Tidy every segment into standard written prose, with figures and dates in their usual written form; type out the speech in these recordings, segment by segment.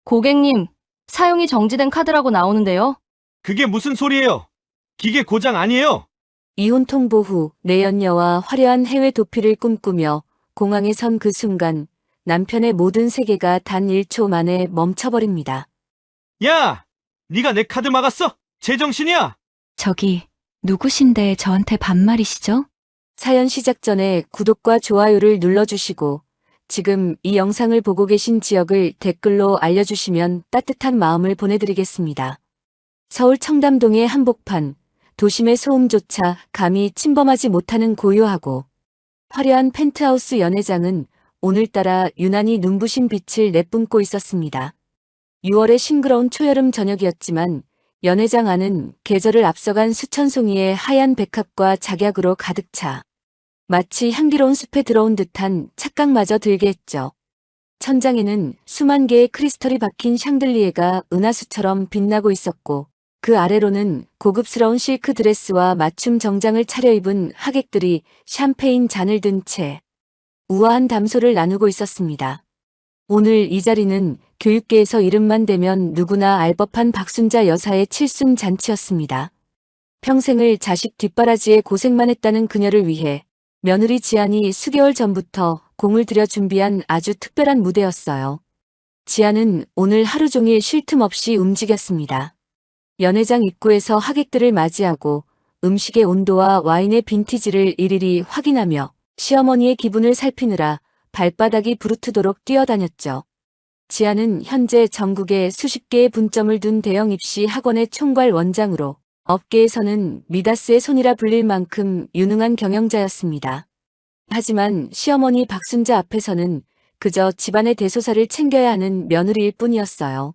고객님, 사용이 정지된 카드라고 나오는데요. 그게 무슨 소리예요? 기계 고장 아니에요? 이혼 통보 후 내연녀와 화려한 해외 도피를 꿈꾸며 공항에 선 그 순간 남편의 모든 세계가 단 1초 만에 멈춰버립니다. 야! 네가 내 카드 막았어? 제정신이야? 저기, 누구신데 저한테 반말이시죠? 사연 시작 전에 구독과 좋아요를 눌러주시고 지금 이 영상을 보고 계신 지역을 댓글로 알려주시면 따뜻한 마음을 보내드리겠습니다. 서울 청담동의 한복판, 도심의 소음조차 감히 침범하지 못하는 고요하고 화려한 펜트하우스 연회장은 오늘따라 유난히 눈부신 빛을 내뿜고 있었습니다. 6월의 싱그러운 초여름 저녁이었지만 연회장 안은 계절을 앞서간 수천 송이의 하얀 백합과 작약으로 가득 차 마치 향기로운 숲에 들어온 듯한 착각마저 들게 했죠. 천장에는 수만 개의 크리스털이 박힌 샹들리에가 은하수처럼 빛나고 있었고 그 아래로는 고급스러운 실크 드레스와 맞춤 정장을 차려입은 하객들이 샴페인 잔을 든 채 우아한 담소를 나누고 있었습니다. 오늘 이 자리는 교육계에서 이름만 대면 누구나 알 법한 박순자 여사의 칠순 잔치였습니다. 평생을 자식 뒷바라지에 고생만 했다는 그녀를 위해 며느리 지안이 수개월 전부터 공을 들여 준비한 아주 특별한 무대였어요. 지안은 오늘 하루 종일 쉴 틈 없이 움직였습니다. 연회장 입구에서 하객들을 맞이하고 음식의 온도와 와인의 빈티지를 일일이 확인하며 시어머니의 기분을 살피느라 발바닥이 부르트도록 뛰어다녔죠. 지안은 현재 전국에 수십 개의 분점을 둔 대형 입시 학원의 총괄 원장으로 업계에서는 미다스의 손이라 불릴 만큼 유능한 경영자였습니다. 하지만 시어머니 박순자 앞에서는 그저 집안의 대소사를 챙겨야 하는 며느리일 뿐이었어요.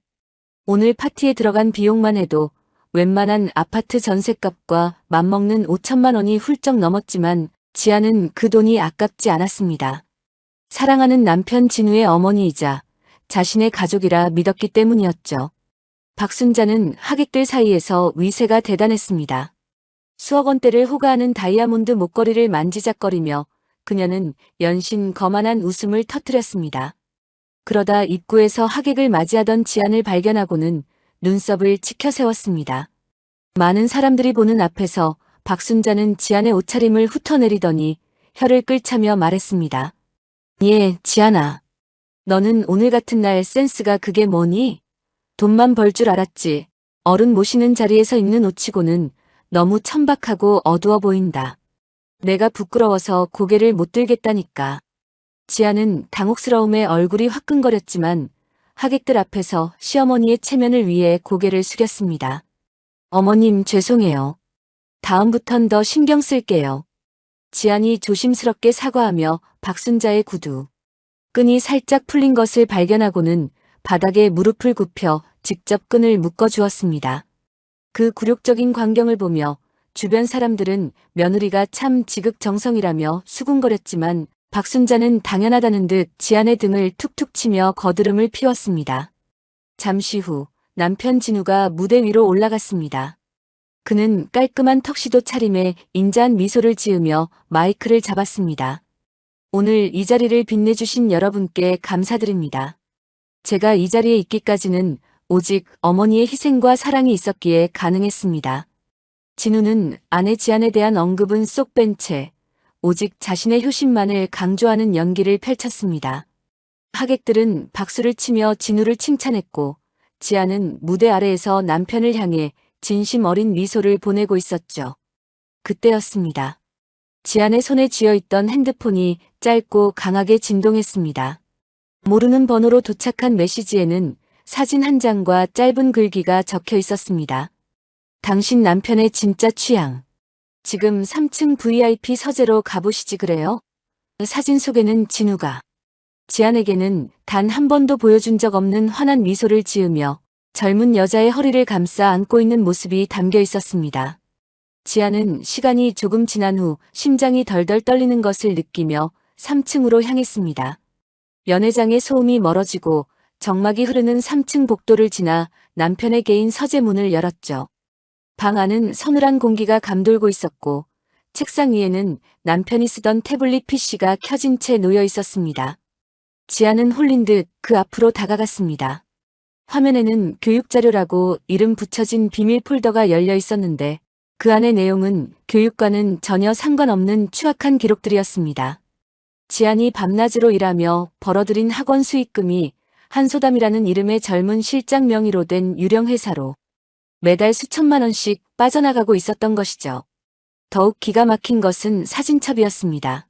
오늘 파티에 들어간 비용만 해도 웬만한 아파트 전셋값과 맞먹는 5천만 원이 훌쩍 넘었지만 지아는 그 돈이 아깝지 않았습니다. 사랑하는 남편 진우의 어머니이자 자신의 가족이라 믿었기 때문이었죠. 박순자는 하객들 사이에서 위세가 대단했습니다. 수억 원대를 호가하는 다이아몬드 목걸이를 만지작거리며 그녀는 연신 거만한 웃음을 터뜨렸습니다. 그러다 입구에서 하객을 맞이하던 지안을 발견하고는 눈썹을 치켜세웠습니다. 많은 사람들이 보는 앞에서 박순자는 지안의 옷차림을 훑어내리더니 혀를 끌차며 말했습니다. 예, 지안아. 너는 오늘 같은 날 센스가 그게 뭐니? 돈만 벌 줄 알았지. 어른 모시는 자리에서 입는 옷치고는 너무 천박하고 어두워 보인다. 내가 부끄러워서 고개를 못 들겠다니까. 지아는 당혹스러움에 얼굴이 화끈거렸지만 하객들 앞에서 시어머니의 체면을 위해 고개를 숙였습니다. 어머님 죄송해요. 다음부턴 더 신경 쓸게요. 지안이 조심스럽게 사과하며 박순자의 구두 끈이 살짝 풀린 것을 발견하고는 바닥에 무릎을 굽혀 직접 끈을 묶어주었습니다. 그 굴욕적인 광경을 보며 주변 사람들은 며느리가 참 지극정성이라며 수군거렸지만 박순자는 당연하다는 듯 지안의 등을 툭툭 치며 거드름을 피웠습니다. 잠시 후 남편 진우가 무대 위로 올라갔습니다. 그는 깔끔한 턱시도 차림에 인자한 미소를 지으며 마이크를 잡았습니다. 오늘 이 자리를 빛내주신 여러분께 감사드립니다. 제가 이 자리에 있기까지는 오직 어머니의 희생과 사랑이 있었기에 가능했습니다. 진우는 아내 지안에 대한 언급은 쏙 뺀 채 오직 자신의 효심만을 강조하는 연기를 펼쳤습니다. 하객들은 박수를 치며 진우를 칭찬했고 지안은 무대 아래에서 남편을 향해 진심 어린 미소를 보내고 있었죠. 그때였습니다. 지안의 손에 쥐어있던 핸드폰이 짧고 강하게 진동했습니다. 모르는 번호로 도착한 메시지에는 사진 한 장과 짧은 글귀가 적혀 있었습니다. 당신 남편의 진짜 취향. 지금 3층 VIP 서재로 가보시지 그래요? 사진 속에는 진우가 지안에게는 단 한 번도 보여준 적 없는 환한 미소를 지으며 젊은 여자의 허리를 감싸 안고 있는 모습이 담겨 있었습니다. 지안은 시간이 조금 지난 후 심장이 덜덜 떨리는 것을 느끼며 3층으로 향했습니다. 연회장의 소음이 멀어지고 정막이 흐르는 3층 복도를 지나 남편의 개인 서재 문을 열었죠. 방 안은 서늘한 공기가 감돌고 있었고 책상 위에는 남편이 쓰던 태블릿 PC가 켜진 채 놓여 있었습니다. 지안은 홀린 듯 그 앞으로 다가갔습니다. 화면에는 교육자료라고 이름 붙여진 비밀 폴더가 열려 있었는데 그 안의 내용은 교육과는 전혀 상관없는 추악한 기록들이었습니다. 지안이 밤낮으로 일하며 벌어들인 학원 수익금이 한소담이라는 이름의 젊은 실장 명의로 된 유령 회사로 매달 수천만 원씩 빠져나가고 있었던 것이죠. 더욱 기가 막힌 것은 사진첩이었습니다.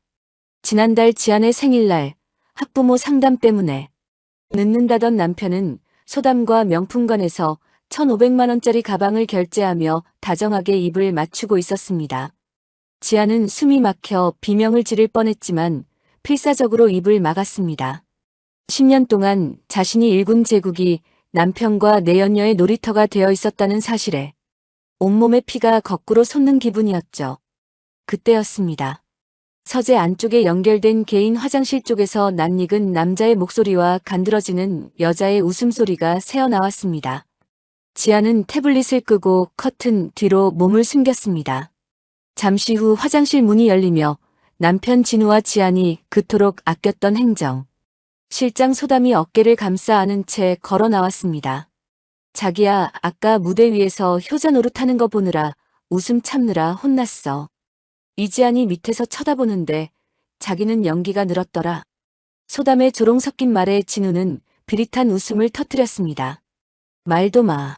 지난달 지안의 생일날 학부모 상담 때문에 늦는다던 남편은 소담과 명품관에서 1,500만 원짜리 가방을 결제하며 다정하게 입을 맞추고 있었습니다. 지안은 숨이 막혀 비명을 지를 뻔했지만 필사적으로 입을 막았습니다. 10년 동안 자신이 일군 제국이 남편과 내연녀의 놀이터가 되어 있었다는 사실에 온몸의 피가 거꾸로 솟는 기분이었죠. 그때였습니다. 서재 안쪽에 연결된 개인 화장실 쪽에서 낯익은 남자의 목소리와 간드러지는 여자의 웃음소리가 새어나왔습니다. 지안은 태블릿을 끄고 커튼 뒤로 몸을 숨겼습니다. 잠시 후 화장실 문이 열리며 남편 진우와 지안이 그토록 아꼈던 행정. 실장 소담이 어깨를 감싸 안은 채 걸어 나왔습니다. 자기야, 아까 무대 위에서 효자 노릇하는 거 보느라 웃음 참느라 혼났어. 이지안이 밑에서 쳐다보는데 자기는 연기가 늘었더라. 소담의 조롱 섞인 말에 진우는 비릿한 웃음을 터뜨렸습니다. 말도 마.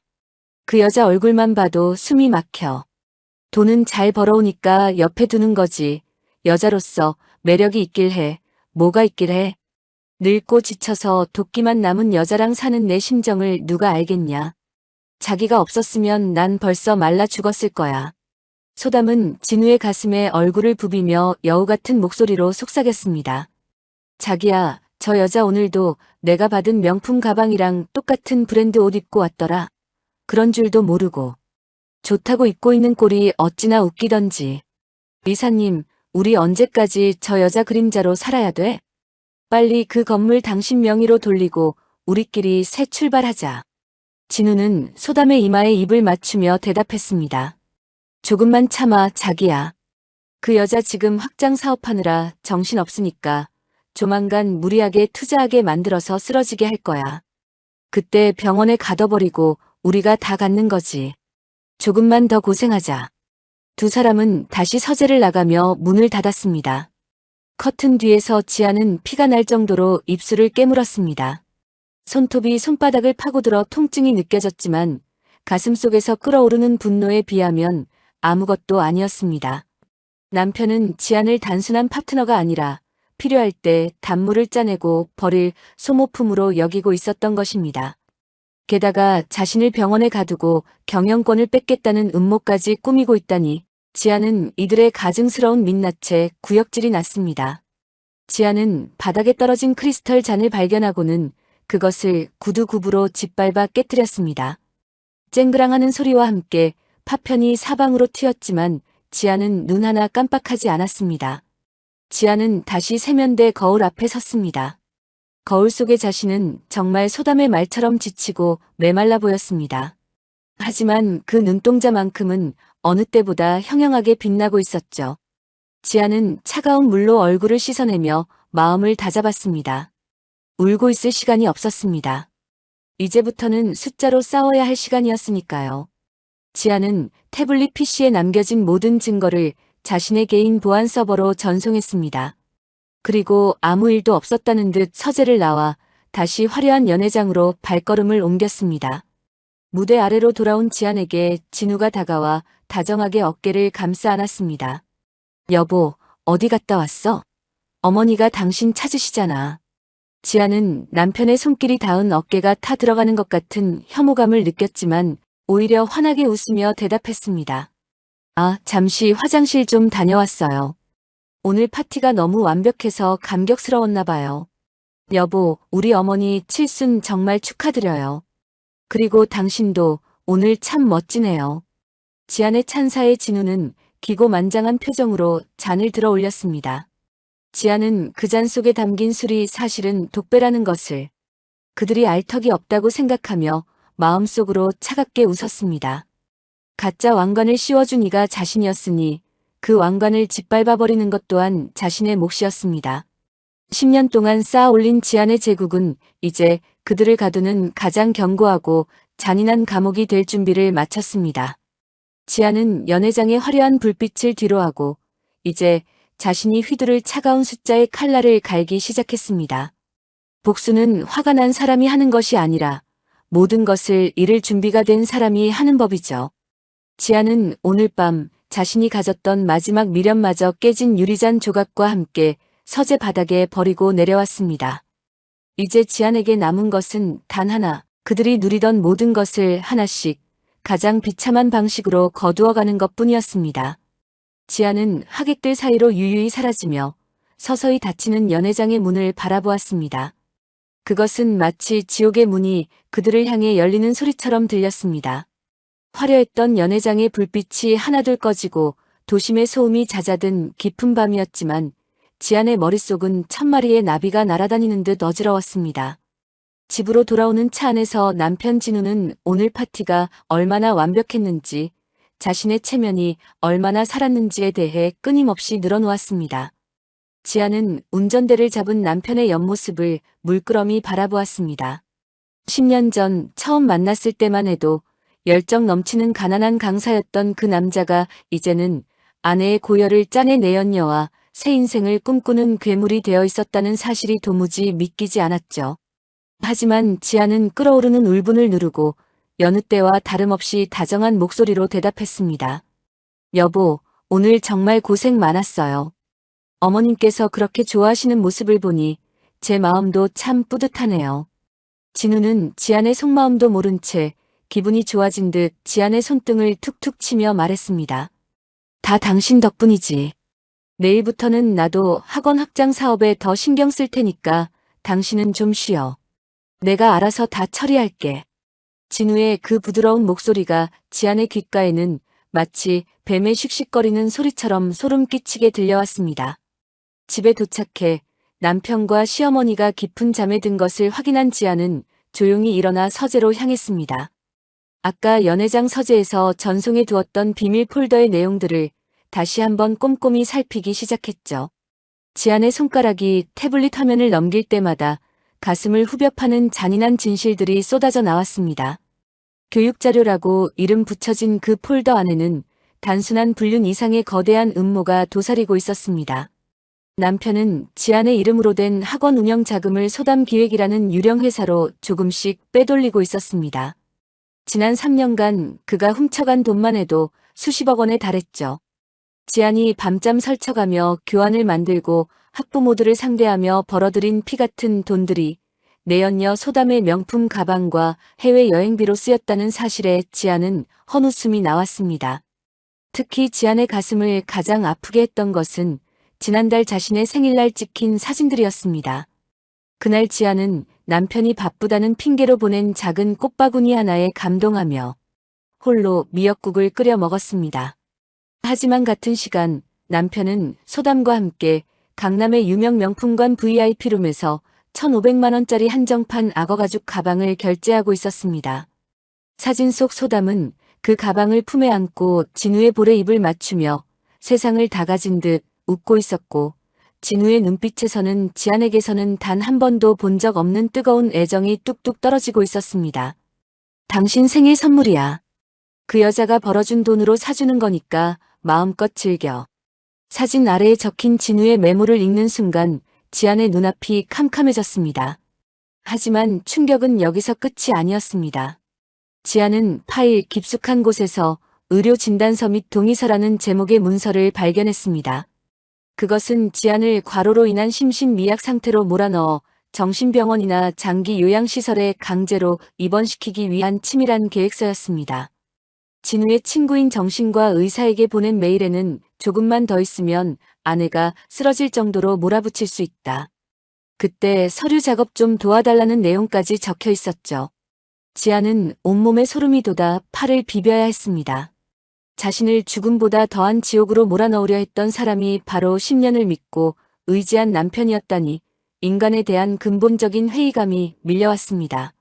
그 여자 얼굴만 봐도 숨이 막혀. 돈은 잘 벌어오니까 옆에 두는 거지. 여자로서 매력이 있길 해. 뭐가 있길 해. 늙고 지쳐서 도끼만 남은 여자랑 사는 내 심정을 누가 알겠냐. 자기가 없었으면 난 벌써 말라 죽었을 거야. 소담은 진우의 가슴에 얼굴을 부비며 여우 같은 목소리로 속삭였습니다. 자기야, 저 여자 오늘도 내가 받은 명품 가방이랑 똑같은 브랜드 옷 입고 왔더라. 그런 줄도 모르고. 좋다고 입고 있는 꼴이 어찌나 웃기던지. 이사님, 우리 언제까지 저 여자 그림자로 살아야 돼? 빨리 그 건물 당신 명의로 돌리고 우리끼리 새 출발하자. 진우는 소담의 이마에 입을 맞추며 대답했습니다. 조금만 참아, 자기야. 그 여자 지금 확장 사업하느라 정신없으니까 조만간 무리하게 투자하게 만들어서 쓰러지게 할 거야. 그때 병원에 가둬버리고 우리가 다 갖는 거지. 조금만 더 고생하자. 두 사람은 다시 서재를 나가며 문을 닫았습니다. 커튼 뒤에서 지안은 피가 날 정도로 입술을 깨물었습니다. 손톱이 손바닥을 파고들어 통증이 느껴졌지만 가슴속에서 끓어오르는 분노에 비하면 아무것도 아니었습니다. 남편은 지안을 단순한 파트너가 아니라 필요할 때 단물을 짜내고 버릴 소모품으로 여기고 있었던 것입니다. 게다가 자신을 병원에 가두고 경영권을 뺏겠다는 음모까지 꾸미고 있다니 지안은 이들의 가증스러운 민낯에 구역질이 났습니다. 지안은 바닥에 떨어진 크리스털 잔을 발견하고는 그것을 구두굽으로 짓밟아 깨뜨렸습니다. 쨍그랑하는 소리와 함께 파편이 사방으로 튀었지만 지안은 눈 하나 깜빡하지 않았습니다. 지안은 다시 세면대 거울 앞에 섰습니다. 거울 속의 자신은 정말 소담의 말처럼 지치고 메말라 보였습니다. 하지만 그 눈동자만큼은 어느 때보다 형형하게 빛나고 있었죠. 지안은 차가운 물로 얼굴을 씻어내며 마음을 다잡았습니다. 울고 있을 시간이 없었습니다. 이제부터는 숫자로 싸워야 할 시간이었으니까요. 지안은 태블릿 PC에 남겨진 모든 증거를 자신의 개인 보안 서버로 전송했습니다. 그리고 아무 일도 없었다는 듯 서재를 나와 다시 화려한 연회장으로 발걸음을 옮겼습니다. 무대 아래로 돌아온 지안에게 진우가 다가와 다정하게 어깨를 감싸 안았습니다. 여보, 어디 갔다 왔어? 어머니가 당신 찾으시잖아. 지안은 남편의 손길이 닿은 어깨가 타들어가는 것 같은 혐오감을 느꼈지만 오히려 환하게 웃으며 대답했습니다. 아, 잠시 화장실 좀 다녀왔어요. 오늘 파티가 너무 완벽해서 감격스러웠나 봐요. 여보, 우리 어머니 칠순 정말 축하드려요. 그리고 당신도 오늘 참 멋지네요. 지안의 찬사에 진우는 기고만장한 표정으로 잔을 들어 올렸습니다. 지안은 그 잔 속에 담긴 술이 사실은 독배라는 것을 그들이 알 턱이 없다고 생각하며 마음속으로 차갑게 웃었습니다. 가짜 왕관을 씌워준 이가 자신이었으니 그 왕관을 짓밟아버리는 것 또한 자신의 몫이었습니다. 10년 동안 쌓아 올린 지안의 제국은 이제 그들을 가두는 가장 견고하고 잔인한 감옥이 될 준비를 마쳤습니다. 지안은 연회장의 화려한 불빛을 뒤로하고 이제 자신이 휘두를 차가운 숫자의 칼날을 갈기 시작했습니다. 복수는 화가 난 사람이 하는 것이 아니라 모든 것을 잃을 준비가 된 사람이 하는 법이죠. 지안은 오늘 밤 자신이 가졌던 마지막 미련마저 깨진 유리잔 조각과 함께 서재 바닥에 버리고 내려왔습니다. 이제 지안에게 남은 것은 단 하나, 그들이 누리던 모든 것을 하나씩 가장 비참한 방식으로 거두어가는 것뿐이었습니다. 지안은 하객들 사이로 유유히 사라지며 서서히 닫히는 연회장의 문을 바라보았습니다. 그것은 마치 지옥의 문이 그들을 향해 열리는 소리처럼 들렸습니다. 화려했던 연회장의 불빛이 하나둘 꺼지고 도심의 소음이 잦아든 깊은 밤이었지만 지안의 머릿속은 1000마리의 나비가 날아다니는 듯 어지러웠습니다. 집으로 돌아오는 차 안에서 남편 진우는 오늘 파티가 얼마나 완벽했는지, 자신의 체면이 얼마나 살았는지에 대해 끊임없이 늘어놓았습니다. 지안은 운전대를 잡은 남편의 옆모습을 물끄러미 바라보았습니다. 10년 전 처음 만났을 때만 해도 열정 넘치는 가난한 강사였던 그 남자가 이제는 아내의 고열을 짜내 내연녀와 새 인생을 꿈꾸는 괴물이 되어 있었다는 사실이 도무지 믿기지 않았죠. 하지만 지안은 끓어오르는 울분을 누르고 여느 때와 다름없이 다정한 목소리로 대답했습니다. 여보, 오늘 정말 고생 많았어요. 어머님께서 그렇게 좋아하시는 모습을 보니 제 마음도 참 뿌듯하네요. 진우는 지안의 속마음도 모른 채 기분이 좋아진 듯 지안의 손등을 툭툭 치며 말했습니다. 다 당신 덕분이지. 내일부터는 나도 학원 확장 사업에 더 신경 쓸 테니까 당신은 좀 쉬어. 내가 알아서 다 처리할게. 진우의 그 부드러운 목소리가 지안의 귓가에는 마치 뱀의 씩씩거리는 소리처럼 소름 끼치게 들려왔습니다. 집에 도착해 남편과 시어머니가 깊은 잠에 든 것을 확인한 지안은 조용히 일어나 서재로 향했습니다. 아까 연회장 서재에서 전송해 두었던 비밀 폴더의 내용들을 다시 한번 꼼꼼히 살피기 시작했죠. 지안의 손가락이 태블릿 화면을 넘길 때마다 가슴을 후벼 파는 잔인한 진실들이 쏟아져 나왔습니다. 교육자료라고 이름 붙여진 그 폴더 안에는 단순한 불륜 이상의 거대한 음모가 도사리고 있었습니다. 남편은 지안의 이름으로 된 학원 운영 자금을 소담기획이라는 유령 회사로 조금씩 빼돌리고 있었습니다. 지난 3년간 그가 훔쳐간 돈만 해도 수십억 원에 달했죠. 지안이 밤잠 설쳐가며 교환을 만들고 학부모들을 상대하며 벌어들인 피 같은 돈들이 내연녀 소담의 명품 가방과 해외 여행비로 쓰였다는 사실에 지안은 헛웃음이 나왔습니다. 특히 지안의 가슴을 가장 아프게 했던 것은 지난달 자신의 생일날 찍힌 사진들이었습니다. 그날 지안은 남편이 바쁘다는 핑계로 보낸 작은 꽃바구니 하나에 감동하며 홀로 미역국을 끓여 먹었습니다. 하지만 같은 시간 남편은 소담과 함께 강남의 유명 명품관 VIP룸에서 1,500만 원짜리 한정판 악어가죽 가방을 결제하고 있었습니다. 사진 속 소담은 그 가방을 품에 안고 진우의 볼에 입을 맞추며 세상을 다 가진 듯 웃고 있었고 진우의 눈빛에서는 지안에게서는 단 한 번도 본 적 없는 뜨거운 애정이 뚝뚝 떨어지고 있었습니다. 당신 생일 선물이야. 그 여자가 벌어준 돈으로 사주는 거니까 마음껏 즐겨. 사진 아래에 적힌 진우의 메모를 읽는 순간 지안의 눈앞이 캄캄해졌습니다. 하지만 충격은 여기서 끝이 아니었습니다. 지안은 파일 깊숙한 곳에서 의료 진단서 및 동의서라는 제목의 문서를 발견했습니다. 그것은 지안을 과로로 인한 심신미약 상태로 몰아넣어 정신병원이나 장기 요양시설에 강제로 입원시키기 위한 치밀한 계획서였습니다. 진우의 친구인 정신과 의사에게 보낸 메일에는 조금만 더 있으면 아내가 쓰러질 정도로 몰아붙일 수 있다. 그때 서류 작업 좀 도와달라는 내용까지 적혀 있었죠. 지안은 온몸에 소름이 돋아 팔을 비벼야 했습니다. 자신을 죽음보다 더한 지옥으로 몰아넣으려 했던 사람이 바로 10년을 믿고 의지한 남편이었다니 인간에 대한 근본적인 회의감이 밀려왔습니다.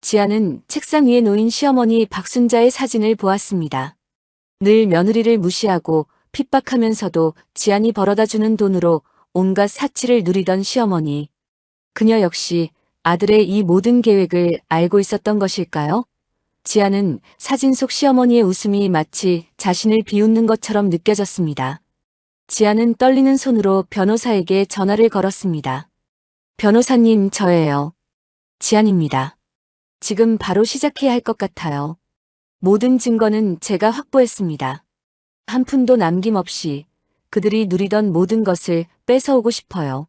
지안은 책상 위에 놓인 시어머니 박순자의 사진을 보았습니다. 늘 며느리를 무시하고 핍박하면서도 지안이 벌어다주는 돈으로 온갖 사치를 누리던 시어머니. 그녀 역시 아들의 이 모든 계획을 알고 있었던 것일까요? 지아는 사진 속 시어머니의 웃음이 마치 자신을 비웃는 것처럼 느껴졌습니다. 지아는 떨리는 손으로 변호사에게 전화를 걸었습니다. 변호사님, 저예요. 지안입니다. 지금 바로 시작해야 할 것 같아요. 모든 증거는 제가 확보했습니다. 한 푼도 남김없이 그들이 누리던 모든 것을 뺏어오고 싶어요.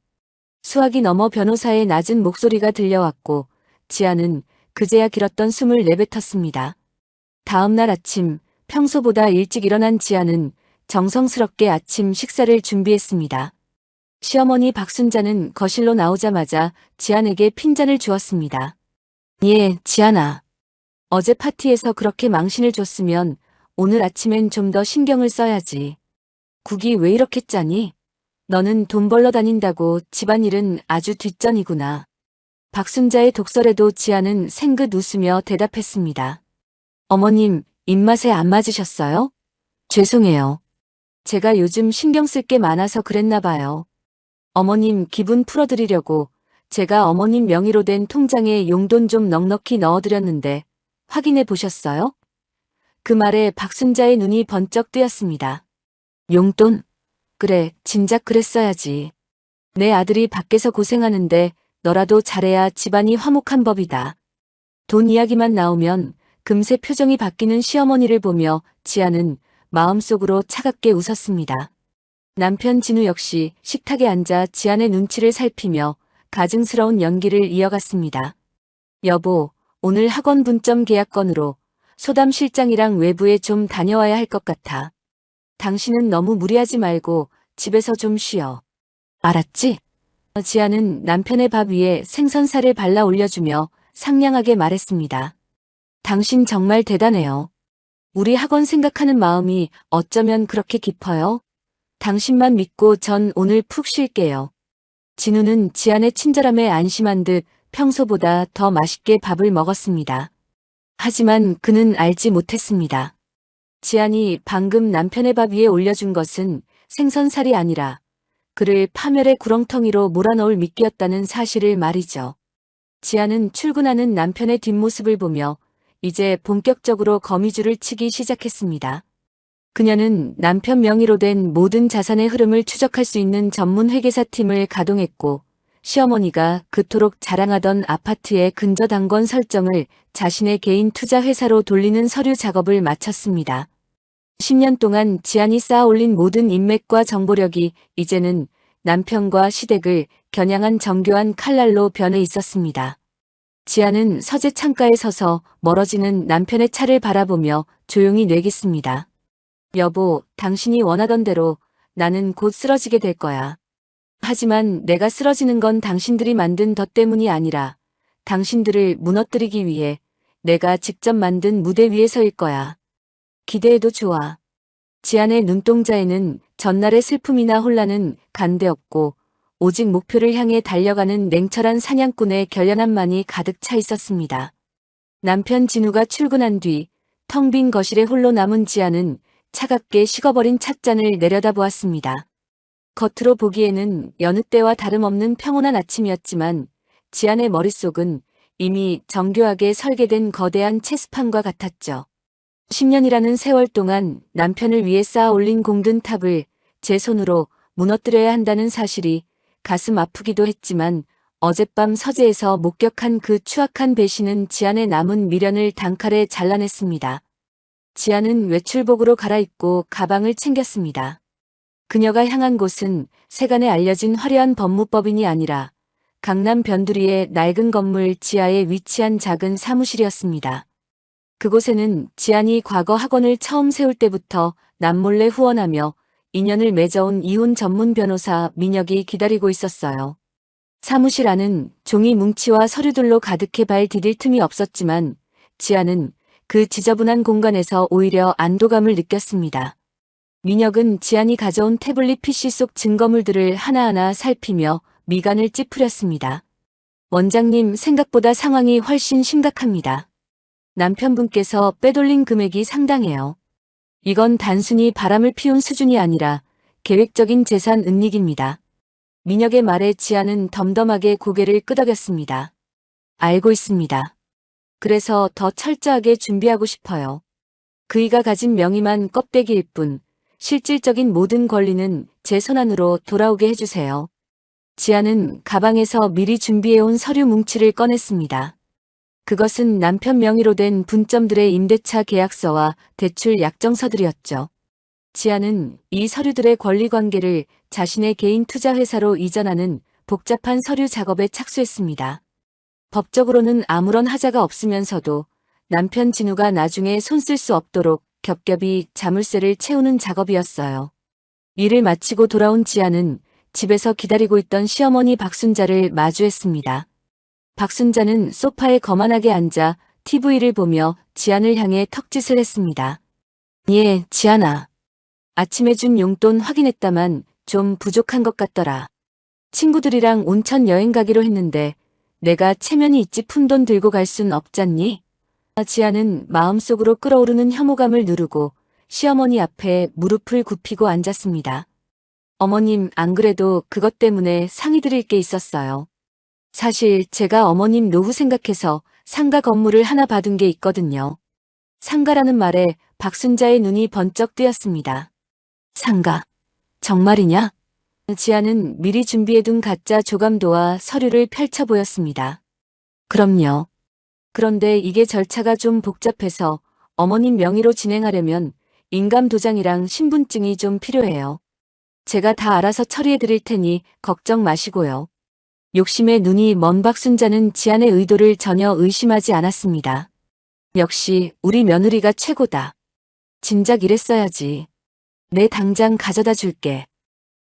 수학이 넘어 변호사의 낮은 목소리가 들려왔고 지아는 그제야 길었던 숨을 내뱉었습니다. 다음 날 아침, 평소보다 일찍 일어난 지아는 정성스럽게 아침 식사를 준비했습니다. 시어머니 박순자는 거실로 나오자마자 지안에게 핀잔을 주었습니다. 예, 지안아. 어제 파티에서 그렇게 망신을 줬으면 오늘 아침엔 좀 더 신경을 써야지. 국이 왜 이렇게 짜니? 너는 돈 벌러 다닌다고 집안일은 아주 뒷전이구나. 박순자의 독설에도 지아는 생긋 웃으며 대답했습니다. 어머님, 입맛에 안 맞으셨어요? 죄송해요. 제가 요즘 신경 쓸 게 많아서 그랬나 봐요. 어머님 기분 풀어드리려고 제가 어머님 명의로 된 통장에 용돈 좀 넉넉히 넣어드렸는데 확인해 보셨어요? 그 말에 박순자의 눈이 번쩍 뜨였습니다. 용돈? 그래, 진작 그랬어야지. 내 아들이 밖에서 고생하는데 너라도 잘해야 집안이 화목한 법이다. 돈 이야기만 나오면 금세 표정이 바뀌는 시어머니를 보며 지아는 마음속으로 차갑게 웃었습니다. 남편 진우 역시 식탁에 앉아 지안의 눈치를 살피며 가증스러운 연기를 이어갔습니다. 여보, 오늘 학원 분점 계약건으로 소담 실장이랑 외부에 좀 다녀와야 할 것 같아. 당신은 너무 무리하지 말고 집에서 좀 쉬어. 알았지? 지아는 남편의 밥 위에 생선살을 발라 올려주며 상냥하게 말했습니다. 당신 정말 대단해요. 우리 학원 생각하는 마음이 어쩌면 그렇게 깊어요? 당신만 믿고 전 오늘 푹 쉴게요. 진우는 지안의 친절함에 안심한 듯 평소보다 더 맛있게 밥을 먹었습니다. 하지만 그는 알지 못했습니다. 지안이 방금 남편의 밥 위에 올려준 것은 생선살이 아니라 그를 파멸의 구렁텅이로 몰아넣을 미끼였다는 사실을 말이죠. 지안은 출근하는 남편의 뒷모습을 보며 이제 본격적으로 거미줄을 치기 시작했습니다. 그녀는 남편 명의로 된 모든 자산의 흐름을 추적할 수 있는 전문 회계사 팀을 가동했고 시어머니가 그토록 자랑하던 아파트의 근저당권 설정을 자신의 개인 투자 회사로 돌리는 서류 작업을 마쳤습니다. 10년 동안 지안이 쌓아올린 모든 인맥과 정보력이 이제는 남편과 시댁을 겨냥한 정교한 칼날로 변해 있었습니다. 지안은 서재 창가에 서서 멀어지는 남편의 차를 바라보며 조용히 내뱉습니다. 여보, 당신이 원하던 대로 나는 곧 쓰러지게 될 거야. 하지만 내가 쓰러지는 건 당신들이 만든 덫 때문이 아니라 당신들을 무너뜨리기 위해 내가 직접 만든 무대 위에 서일 거야. 기대해도 좋아. 지안의 눈동자에는 전날의 슬픔이나 혼란은 간데없고 오직 목표를 향해 달려가는 냉철한 사냥꾼의 결연함만이 가득 차 있었습니다. 남편 진우가 출근한 뒤 텅 빈 거실에 홀로 남은 지안은 차갑게 식어버린 찻잔을 내려다보았습니다. 겉으로 보기에는 여느 때와 다름없는 평온한 아침이었지만 지안의 머릿속은 이미 정교하게 설계된 거대한 체스판과 같았죠. 10년이라는 세월 동안 남편을 위해 쌓아 올린 공든 탑을 제 손으로 무너뜨려야 한다는 사실이 가슴 아프기도 했지만 어젯밤 서재에서 목격한 그 추악한 배신은 지안의 남은 미련을 단칼에 잘라냈습니다. 지안은 외출복으로 갈아입고 가방을 챙겼습니다. 그녀가 향한 곳은 세간에 알려진 화려한 법무법인이 아니라 강남 변두리의 낡은 건물 지하에 위치한 작은 사무실이었습니다. 그곳에는 지안이 과거 학원을 처음 세울 때부터 남몰래 후원하며 인연을 맺어온 이혼 전문 변호사 민혁이 기다리고 있었어요. 사무실 안은 종이 뭉치와 서류들로 가득해 발 디딜 틈이 없었지만 지안은 그 지저분한 공간에서 오히려 안도감을 느꼈습니다. 민혁은 지안이 가져온 태블릿 PC 속 증거물들을 하나하나 살피며 미간을 찌푸렸습니다. 원장님, 생각보다 상황이 훨씬 심각합니다. 남편분께서 빼돌린 금액이 상당해요. 이건 단순히 바람을 피운 수준이 아니라 계획적인 재산 은닉입니다. 민혁의 말에 지아는 덤덤하게 고개를 끄덕였습니다. 알고 있습니다. 그래서 더 철저하게 준비하고 싶어요. 그이가 가진 명의만 껍데기일 뿐 실질적인 모든 권리는 제 손안으로 돌아오게 해주세요. 지아는 가방에서 미리 준비해온 서류 뭉치를 꺼냈습니다. 그것은 남편 명의로 된 분점들의 임대차 계약서와 대출 약정서들이었죠. 지아는 이 서류들의 권리관계를 자신의 개인 투자회사로 이전하는 복잡한 서류 작업에 착수했습니다. 법적으로는 아무런 하자가 없으면서도 남편 진우가 나중에 손 쓸 수 없도록 겹겹이 자물쇠를 채우는 작업이었어요. 일을 마치고 돌아온 지아는 집에서 기다리고 있던 시어머니 박순자를 마주했습니다. 박순자는 소파에 거만하게 앉아 TV를 보며 지안을 향해 턱짓을 했습니다. 예, 지안아. 아침에 준 용돈 확인했다만 좀 부족한 것 같더라. 친구들이랑 온천 여행 가기로 했는데 내가 체면이 있지 푼돈 들고 갈 순 없잖니? 지아는 마음속으로 끓어오르는 혐오감을 누르고 시어머니 앞에 무릎을 굽히고 앉았습니다. 어머님, 안 그래도 그것 때문에 상의 드릴 게 있었어요. 사실 제가 어머님 노후 생각해서 상가 건물을 하나 받은 게 있거든요. 상가라는 말에 박순자의 눈이 번쩍 뜨였습니다. 상가? 정말이냐? 지아는 미리 준비해둔 가짜 조감도와 서류를 펼쳐 보였습니다. 그럼요. 그런데 이게 절차가 좀 복잡해서 어머님 명의로 진행하려면 인감도장이랑 신분증이 좀 필요해요. 제가 다 알아서 처리해 드릴 테니 걱정 마시고요. 욕심에 눈이 먼 박순자는 지안의 의도를 전혀 의심하지 않았습니다. 역시 우리 며느리가 최고다. 진작 이랬어야지. 내 당장 가져다 줄게.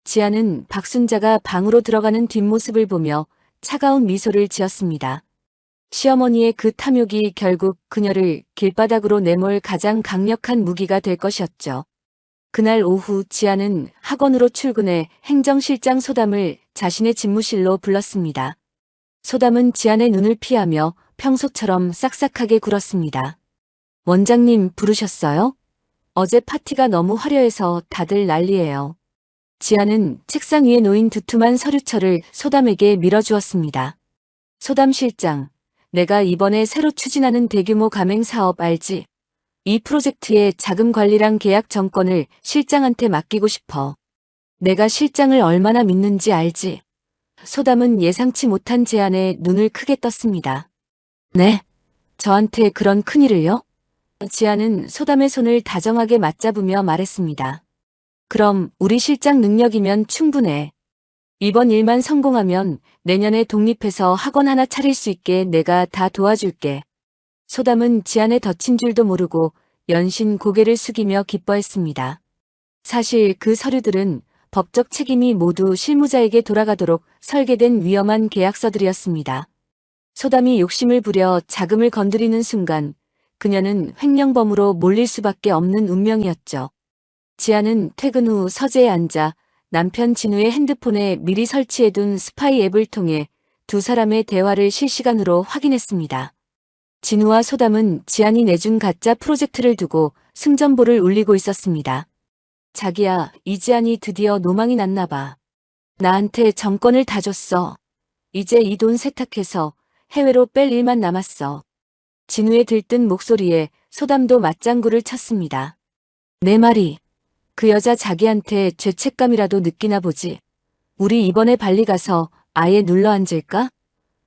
지아는 박순자가 방으로 들어가는 뒷모습을 보며 차가운 미소를 지었습니다. 시어머니의 그 탐욕이 결국 그녀를 길바닥으로 내몰 가장 강력한 무기가 될 것이었죠. 그날 오후 지아는 학원으로 출근해 행정실장 소담을 자신의 집무실로 불렀습니다. 소담은 지안의 눈을 피하며 평소처럼 싹싹하게 굴었습니다. 원장님 부르셨어요? 어제 파티가 너무 화려해서 다들 난리예요. 지아는 책상 위에 놓인 두툼한 서류철을 소담에게 밀어주었습니다. 소담 실장, 내가 이번에 새로 추진하는 대규모 가맹 사업 알지? 이 프로젝트의 자금 관리랑 계약 정권을 실장한테 맡기고 싶어. 내가 실장을 얼마나 믿는지 알지? 소담은 예상치 못한 제안에 눈을 크게 떴습니다. 네? 저한테 그런 큰일을요? 지아는 소담의 손을 다정하게 맞잡으며 말했습니다. 그럼 우리 실장 능력이면 충분해. 이번 일만 성공하면 내년에 독립해서 학원 하나 차릴 수 있게 내가 다 도와줄게. 소담은 지안에 덧친 줄도 모르고 연신 고개를 숙이며 기뻐했습니다. 사실 그 서류들은 법적 책임이 모두 실무자에게 돌아가도록 설계된 위험한 계약서들이었습니다. 소담이 욕심을 부려 자금을 건드리는 순간 그녀는 횡령범으로 몰릴 수밖에 없는 운명이었죠. 지아는 퇴근 후 서재에 앉아 남편 진우의 핸드폰에 미리 설치해둔 스파이 앱을 통해 두 사람의 대화를 실시간으로 확인했습니다. 진우와 소담은 지안이 내준 가짜 프로젝트를 두고 승전보를 울리고 있었습니다. 자기야, 이지안이 드디어 노망이 났나 봐. 나한테 정권을 다 줬어. 이제 이 돈 세탁해서 해외로 뺄 일만 남았어. 진우의 들뜬 목소리에 소담도 맞장구를 쳤습니다. 내 말이 그 여자 자기한테 죄책감이라도 느끼나 보지. 우리 이번에 발리 가서 아예 눌러 앉을까?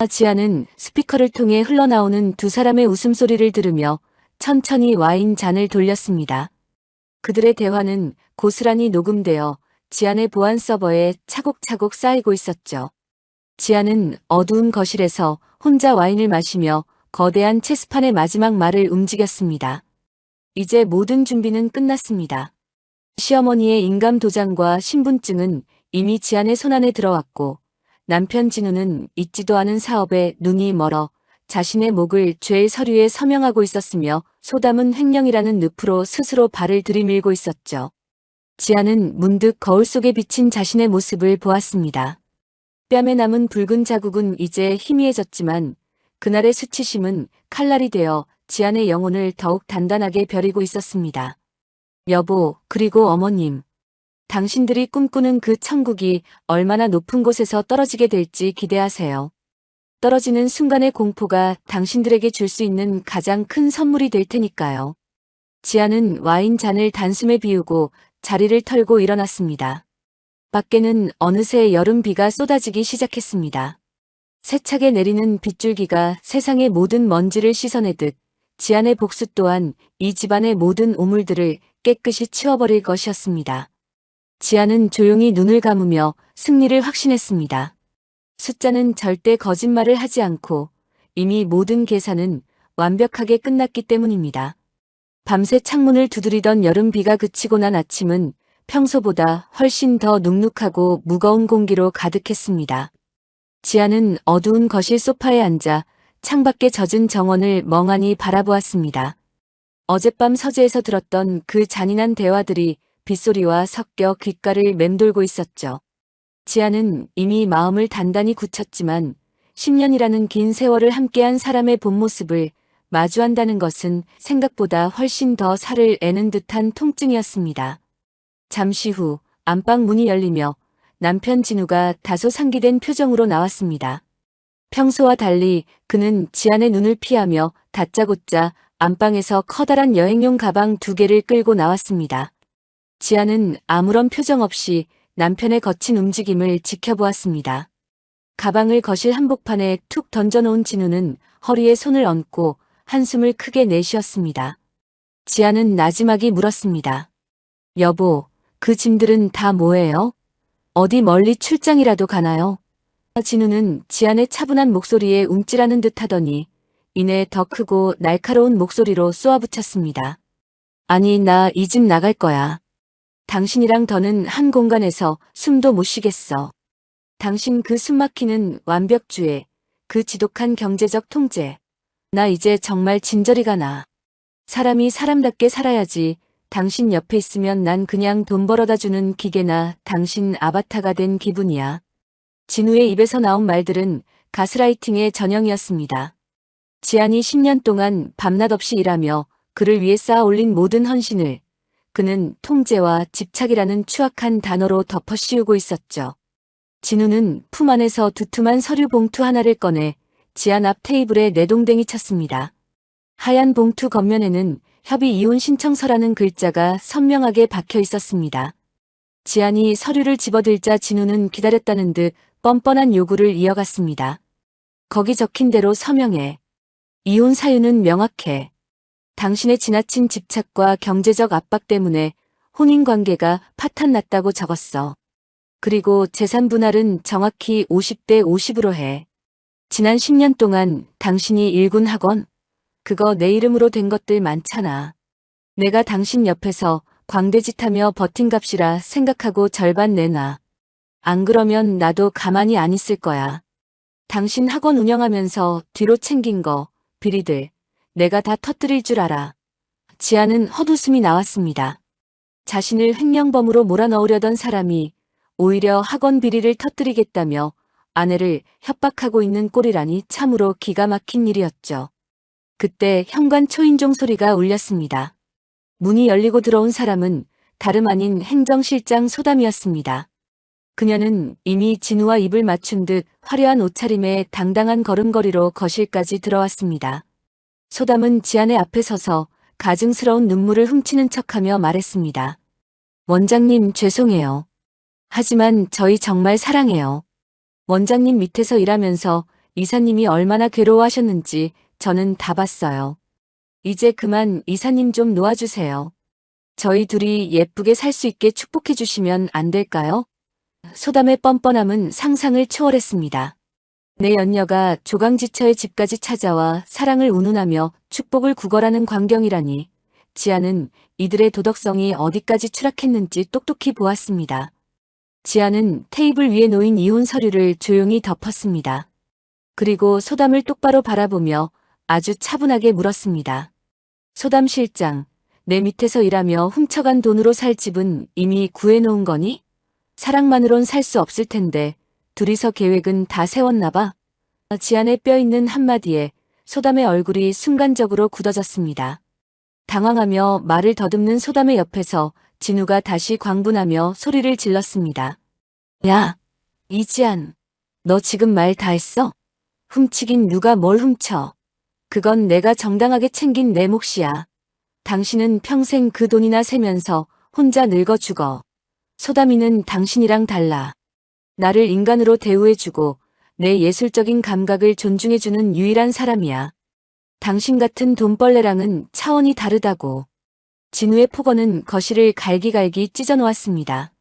지아는 스피커를 통해 흘러나오는 두 사람의 웃음소리를 들으며 천천히 와인 잔을 돌렸습니다. 그들의 대화는 고스란히 녹음되어 지안의 보안 서버에 차곡차곡 쌓이고 있었죠. 지안은 어두운 거실에서 혼자 와인을 마시며 거대한 체스판의 마지막 말을 움직였습니다. 이제 모든 준비는 끝났습니다. 시어머니의 인감도장과 신분증은 이미 지안의 손안에 들어왔고 남편 진우는 잊지도 않은 사업에 눈이 멀어 자신의 목을 죄의 서류에 서명하고 있었으며 소담은 횡령이라는 늪으로 스스로 발을 들이밀고 있었죠. 지아는 문득 거울 속에 비친 자신의 모습을 보았습니다. 뺨에 남은 붉은 자국은 이제 희미해졌지만 그날의 수치심은 칼날이 되어 지안의 영혼을 더욱 단단하게 벼리고 있었습니다. 여보, 그리고 어머님. 당신들이 꿈꾸는 그 천국이 얼마나 높은 곳에서 떨어지게 될지 기대하세요. 떨어지는 순간의 공포가 당신들에게 줄 수 있는 가장 큰 선물이 될 테니까요. 지아는 와인 잔을 단숨에 비우고 자리를 털고 일어났습니다. 밖에는 어느새 여름 비가 쏟아지기 시작했습니다. 세차게 내리는 빗줄기가 세상의 모든 먼지를 씻어내듯 지안의 복수 또한 이 집안의 모든 오물들을 깨끗이 치워버릴 것이었습니다. 지안은 조용히 눈을 감으며 승리를 확신했습니다. 숫자는 절대 거짓말을 하지 않고 이미 모든 계산은 완벽하게 끝났기 때문입니다. 밤새 창문을 두드리던 여름 비가 그치고 난 아침은 평소보다 훨씬 더 눅눅하고 무거운 공기로 가득했습니다. 지아는 어두운 거실 소파에 앉아 창밖에 젖은 정원을 멍하니 바라보았습니다. 어젯밤 서재에서 들었던 그 잔인한 대화들이 빗소리와 섞여 귓가를 맴돌고 있었죠. 지아는 이미 마음을 단단히 굳혔지만 10년이라는 긴 세월을 함께한 사람의 본 모습을 마주한다는 것은 생각보다 훨씬 더 살을 애는 듯한 통증이었습니다. 잠시 후 안방 문이 열리며 남편 진우가 다소 상기된 표정으로 나왔습니다. 평소와 달리 그는 지안의 눈을 피하며 다짜고짜 안방에서 커다란 여행용 가방 2개를 끌고 나왔습니다. 지안은 아무런 표정 없이 남편의 거친 움직임을 지켜보았습니다. 가방을 거실 한복판에 툭 던져놓은 진우는 허리에 손을 얹고 한숨을 크게 내쉬었습니다. 지안은 나지막이 물었습니다. 여보, 그 짐들은 다 뭐예요? 어디 멀리 출장이라도 가나요? 진우는 지안의 차분한 목소리에 움찔하는 듯 하더니 이내 더 크고 날카로운 목소리로 쏘아붙였습니다. 아니, 나 이 집 나갈 거야. 당신이랑 더는 한 공간에서 숨도 못 쉬겠어. 당신 그 숨막히는 완벽주의, 그 지독한 경제적 통제. 나 이제 정말 진저리가 나. 사람이 사람답게 살아야지. 당신 옆에 있으면 난 그냥 돈 벌어다 주는 기계나 당신 아바타가 된 기분이야. 진우의 입에서 나온 말들은 가스라이팅의 전형이었습니다. 지안이 10년 동안 밤낮 없이 일하며 그를 위해 쌓아 올린 모든 헌신을 그는 통제와 집착이라는 추악한 단어로 덮어씌우고 있었죠. 진우는 품 안에서 두툼한 서류 봉투 하나를 꺼내 지안 앞 테이블에 내동댕이 쳤습니다. 하얀 봉투 겉면에는 협의 이혼 신청서라는 글자가 선명하게 박혀 있었습니다. 지안이 서류를 집어들자 진우는 기다렸다는 듯 뻔뻔한 요구를 이어갔습니다. 거기 적힌 대로 서명해. 이혼 사유는 명확해. 당신의 지나친 집착과 경제적 압박 때문에 혼인관계가 파탄났다고 적었어. 그리고 재산 분할은 정확히 50대 50으로 해. 지난 10년 동안 당신이 일군 학원? 그거 내 이름으로 된 것들 많잖아. 내가 당신 옆에서 광대짓하며 버틴 값이라 생각하고 절반 내놔. 안 그러면 나도 가만히 안 있을 거야. 당신 학원 운영하면서 뒤로 챙긴 거, 비리들, 내가 다 터뜨릴 줄 알아. 지아는 헛웃음이 나왔습니다. 자신을 횡령범으로 몰아넣으려던 사람이 오히려 학원 비리를 터뜨리겠다며 아내를 협박하고 있는 꼴이라니 참으로 기가 막힌 일이었죠. 그때 현관 초인종 소리가 울렸습니다. 문이 열리고 들어온 사람은 다름 아닌 행정실장 소담이었습니다. 그녀는 이미 진우와 입을 맞춘 듯 화려한 옷차림에 당당한 걸음걸이로 거실까지 들어왔습니다. 소담은 지안의 앞에 서서 가증스러운 눈물을 훔치는 척하며 말했습니다. 원장님 죄송해요. 하지만 저희 정말 사랑해요. 원장님 밑에서 일하면서 이사님이 얼마나 괴로워하셨는지 저는 다 봤어요. 이제 그만 이사님 좀 놓아주세요. 저희 둘이 예쁘게 살 수 있게 축복해 주시면 안 될까요? 소담의 뻔뻔함은 상상을 초월했습니다. 내 연녀가 조강지처의 집까지 찾아와 사랑을 운운하며 축복을 구걸하는 광경이라니 지아는 이들의 도덕성이 어디까지 추락했는지 똑똑히 보았습니다. 지아는 테이블 위에 놓인 이혼 서류를 조용히 덮었습니다. 그리고 소담을 똑바로 바라보며 아주 차분하게 물었습니다. 소담 실장, 내 밑에서 일하며 훔쳐간 돈으로 살 집은 이미 구해놓은 거니? 사랑만으론 살 수 없을 텐데 둘이서 계획은 다 세웠나 봐. 지안의 뼈있는 한마디에 소담의 얼굴이 순간적으로 굳어졌습니다. 당황하며 말을 더듬는 소담의 옆에서 진우가 다시 광분하며 소리를 질렀습니다. 야, 이지안, 너 지금 말 다 했어? 훔치긴 누가 뭘 훔쳐. 그건 내가 정당하게 챙긴 내 몫이야. 당신은 평생 그 돈이나 세면서 혼자 늙어 죽어. 소담이는 당신이랑 달라. 나를 인간으로 대우해주고 내 예술적인 감각을 존중해주는 유일한 사람이야. 당신 같은 돈벌레랑은 차원이 다르다고. 진우의 폭언은 거실을 갈기갈기 찢어놓았습니다.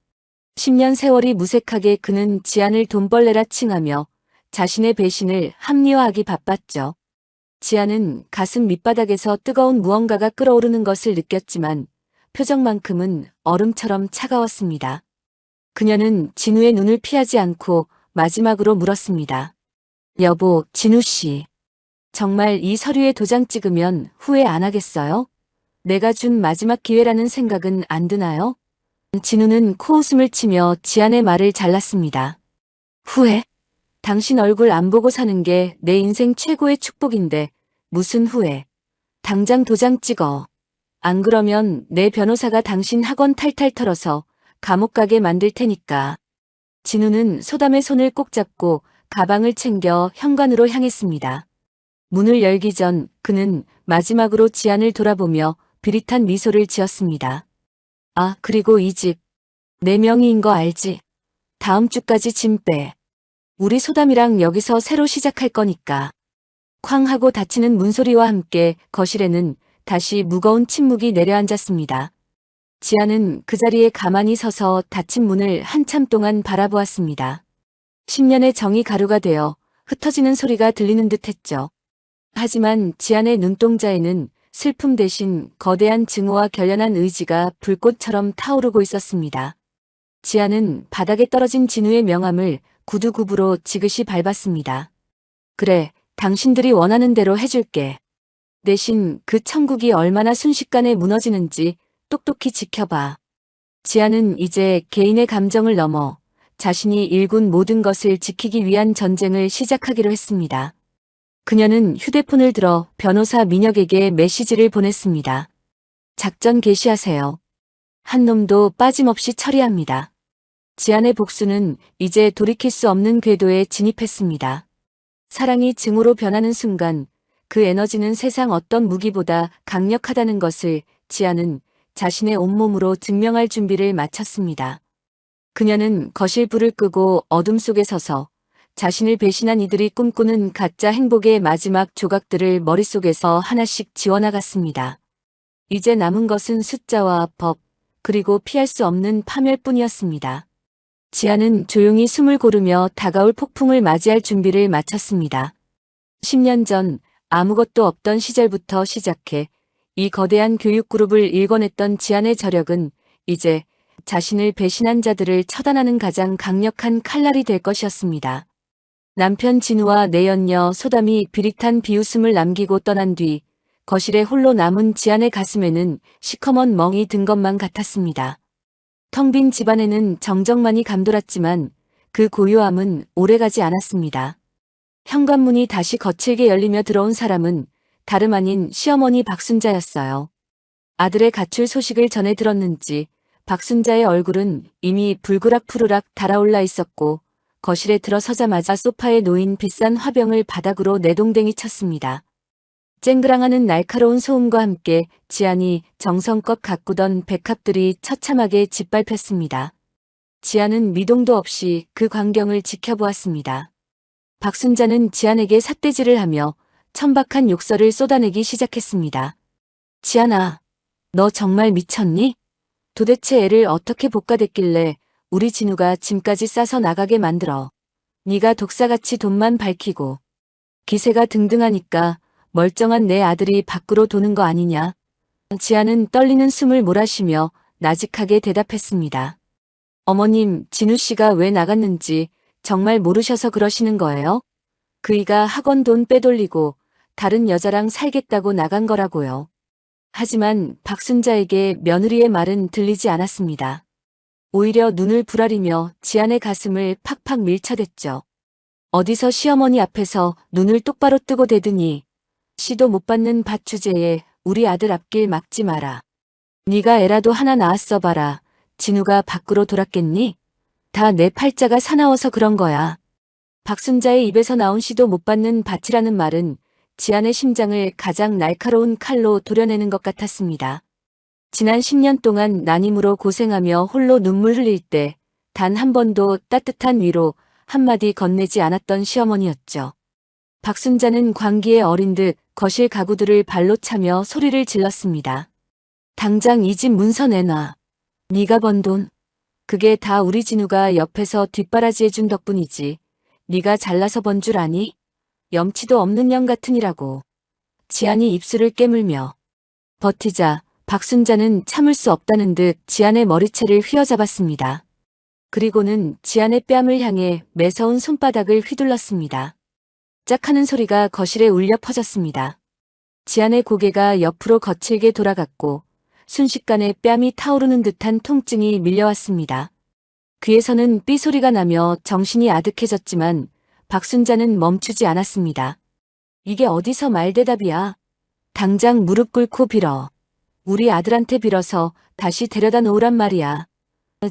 10년 세월이 무색하게 그는 지안을 돈벌레라 칭하며 자신의 배신을 합리화하기 바빴죠. 지안은 가슴 밑바닥에서 뜨거운 무언가가 끓어오르는 것을 느꼈지만 표정만큼은 얼음처럼 차가웠습니다. 그녀는 진우의 눈을 피하지 않고 마지막으로 물었습니다. 여보, 진우 씨. 정말 이 서류에 도장 찍으면 후회 안 하겠어요? 내가 준 마지막 기회라는 생각은 안 드나요? 진우는 코웃음을 치며 지안의 말을 잘랐습니다. 후회? 당신 얼굴 안 보고 사는 게 내 인생 최고의 축복인데 무슨 후회? 당장 도장 찍어. 안 그러면 내 변호사가 당신 학원 탈탈 털어서 감옥 가게 만들 테니까. 진우는 소담의 손을 꼭 잡고 가방을 챙겨 현관으로 향했습니다. 문을 열기 전 그는 마지막으로 지안을 돌아보며 비릿한 미소를 지었습니다. 아, 그리고 이 집. 내 명의인 거 알지? 다음 주까지 짐 빼. 우리 소담이랑 여기서 새로 시작할 거니까. 쾅 하고 닫히는 문소리와 함께 거실에는 다시 무거운 침묵이 내려앉았습니다. 지안은 그 자리에 가만히 서서 닫힌 문을 한참 동안 바라보았습니다. 10년의 정이 가루가 되어 흩어지는 소리가 들리는 듯 했죠. 하지만 지안의 눈동자에는 슬픔 대신 거대한 증오와 결연한 의지가 불꽃처럼 타오르고 있었습니다. 지안은 바닥에 떨어진 진우의 명함을 구두굽으로 지그시 밟았습니다. 그래, 당신들이 원하는 대로 해줄게. 대신 그 천국이 얼마나 순식간에 무너지는지 똑똑히 지켜봐. 지안은 이제 개인의 감정을 넘어 자신이 일군 모든 것을 지키기 위한 전쟁을 시작하기로 했습니다. 그녀는 휴대폰을 들어 변호사 민혁에게 메시지를 보냈습니다. 작전 개시하세요. 한 놈도 빠짐없이 처리합니다. 지안의 복수는 이제 돌이킬 수 없는 궤도에 진입했습니다. 사랑이 증오로 변하는 순간 그 에너지는 세상 어떤 무기보다 강력하다는 것을 지안은 자신의 온몸으로 증명할 준비를 마쳤습니다. 그녀는 거실 불을 끄고 어둠 속에 서서 자신을 배신한 이들이 꿈꾸는 가짜 행복의 마지막 조각들을 머릿속에서 하나씩 지워나갔습니다. 이제 남은 것은 숫자와 법, 그리고 피할 수 없는 파멸뿐이었습니다. 지안은 조용히 숨을 고르며 다가올 폭풍을 맞이할 준비를 마쳤습니다. 10년 전 아무것도 없던 시절부터 시작해 이 거대한 교육그룹을 일궈냈던 지안의 저력은 이제 자신을 배신한 자들을 처단하는 가장 강력한 칼날이 될 것이었습니다. 남편 진우와 내연녀 소담이 비릿한 비웃음을 남기고 떠난 뒤 거실에 홀로 남은 지안의 가슴에는 시커먼 멍이 든 것만 같았습니다. 텅 빈 집안에는 정적만이 감돌았지만 그 고요함은 오래가지 않았습니다. 현관문이 다시 거칠게 열리며 들어온 사람은 다름 아닌 시어머니 박순자였어요. 아들의 가출 소식을 전해 들었는지 박순자의 얼굴은 이미 불그락푸르락 달아올라 있었고 거실에 들어서자마자 소파에 놓인 비싼 화병을 바닥으로 내동댕이 쳤습니다. 쨍그랑하는 날카로운 소음과 함께 지안이 정성껏 가꾸던 백합들이 처참하게 짓밟혔습니다. 지안은 미동도 없이 그 광경을 지켜보았습니다. 박순자는 지안에게 삿대질을 하며 천박한 욕설을 쏟아내기 시작했습니다. 지안아, 너 정말 미쳤니? 도대체 애를 어떻게 볶아댔길래 우리 진우가 짐까지 싸서 나가게 만들어. 네가 독사같이 돈만 밝히고 기세가 등등하니까 멀쩡한 내 아들이 밖으로 도는 거 아니냐. 지안은 떨리는 숨을 몰아쉬며 나직하게 대답했습니다. 어머님, 진우 씨가 왜 나갔는지 정말 모르셔서 그러시는 거예요? 그이가 학원 돈 빼돌리고 다른 여자랑 살겠다고 나간 거라고요. 하지만 박순자에게 며느리의 말은 들리지 않았습니다. 오히려 눈을 부라리며 지안의 가슴을 팍팍 밀쳐댔죠. 어디서 시어머니 앞에서 눈을 똑바로 뜨고 대더니 시도 못 받는 밭 주제에 우리 아들 앞길 막지 마라. 네가 애라도 하나 낳았어 봐라. 진우가 밖으로 돌았겠니? 다 내 팔자가 사나워서 그런 거야. 박순자의 입에서 나온 시도 못 받는 밭이라는 말은 지안의 심장을 가장 날카로운 칼로 도려내는 것 같았습니다. 지난 10년 동안 난임으로 고생하며 홀로 눈물 흘릴 때 단 한 번도 따뜻한 위로 한마디 건네지 않았던 시어머니였죠. 박순자는 광기에 어린 듯 거실 가구들을 발로 차며 소리를 질렀습니다. 당장 이 집 문서 내놔. 네가 번 돈. 그게 다 우리 진우가 옆에서 뒷바라지해준 덕분이지. 네가 잘나서 번 줄 아니? 염치도 없는 년 같으니라고. 지안이 입술을 깨물며 버티자 박순자는 참을 수 없다는 듯 지안의 머리채를 휘어잡았습니다. 그리고는 지안의 뺨을 향해 매서운 손바닥을 휘둘렀습니다. 짝하는 소리가 거실에 울려 퍼졌습니다. 지안의 고개가 옆으로 거칠게 돌아갔고 순식간에 뺨이 타오르는 듯한 통증이 밀려왔습니다. 귀에서는 삐소리가 나며 정신이 아득해졌지만 박순자는 멈추지 않았습니다. 이게 어디서 말대답이야. 당장 무릎 꿇고 빌어. 우리 아들한테 빌어서 다시 데려다 놓으란 말이야.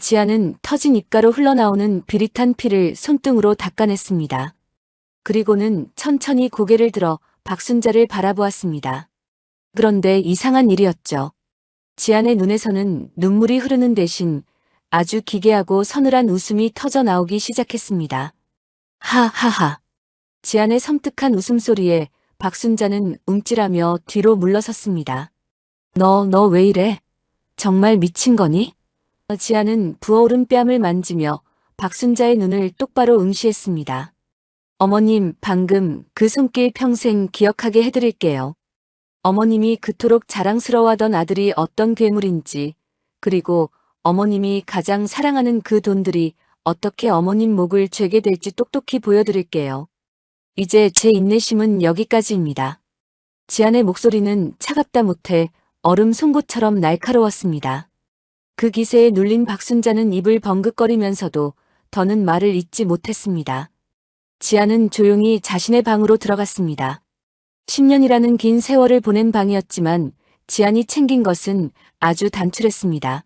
지안은 터진 입가로 흘러나오는 비릿한 피를 손등으로 닦아냈습니다. 그리고는 천천히 고개를 들어 박순자를 바라보았습니다. 그런데 이상한 일이었죠. 지안의 눈에서는 눈물이 흐르는 대신 아주 기괴하고 서늘한 웃음이 터져 나오기 시작했습니다. 하하하. 지안의 섬뜩한 웃음소리에 박순자는 움찔하며 뒤로 물러섰습니다. 너 왜 이래? 정말 미친 거니? 지안은 부어오른 뺨을 만지며 박순자의 눈을 똑바로 응시했습니다. 어머님, 방금 그 손길 평생 기억하게 해드릴게요. 어머님이 그토록 자랑스러워하던 아들이 어떤 괴물인지, 그리고 어머님이 가장 사랑하는 그 돈들이 어떻게 어머님 목을 죄게 될지 똑똑히 보여드릴게요. 이제 제 인내심은 여기까지입니다. 지안의 목소리는 차갑다 못해 얼음 송곳처럼 날카로웠습니다. 그 기세에 눌린 박순자는 입을 벙긋거리면서도 더는 말을 잇지 못했습니다. 지안은 조용히 자신의 방으로 들어갔습니다. 10년이라는 긴 세월을 보낸 방이었지만 지안이 챙긴 것은 아주 단출했습니다.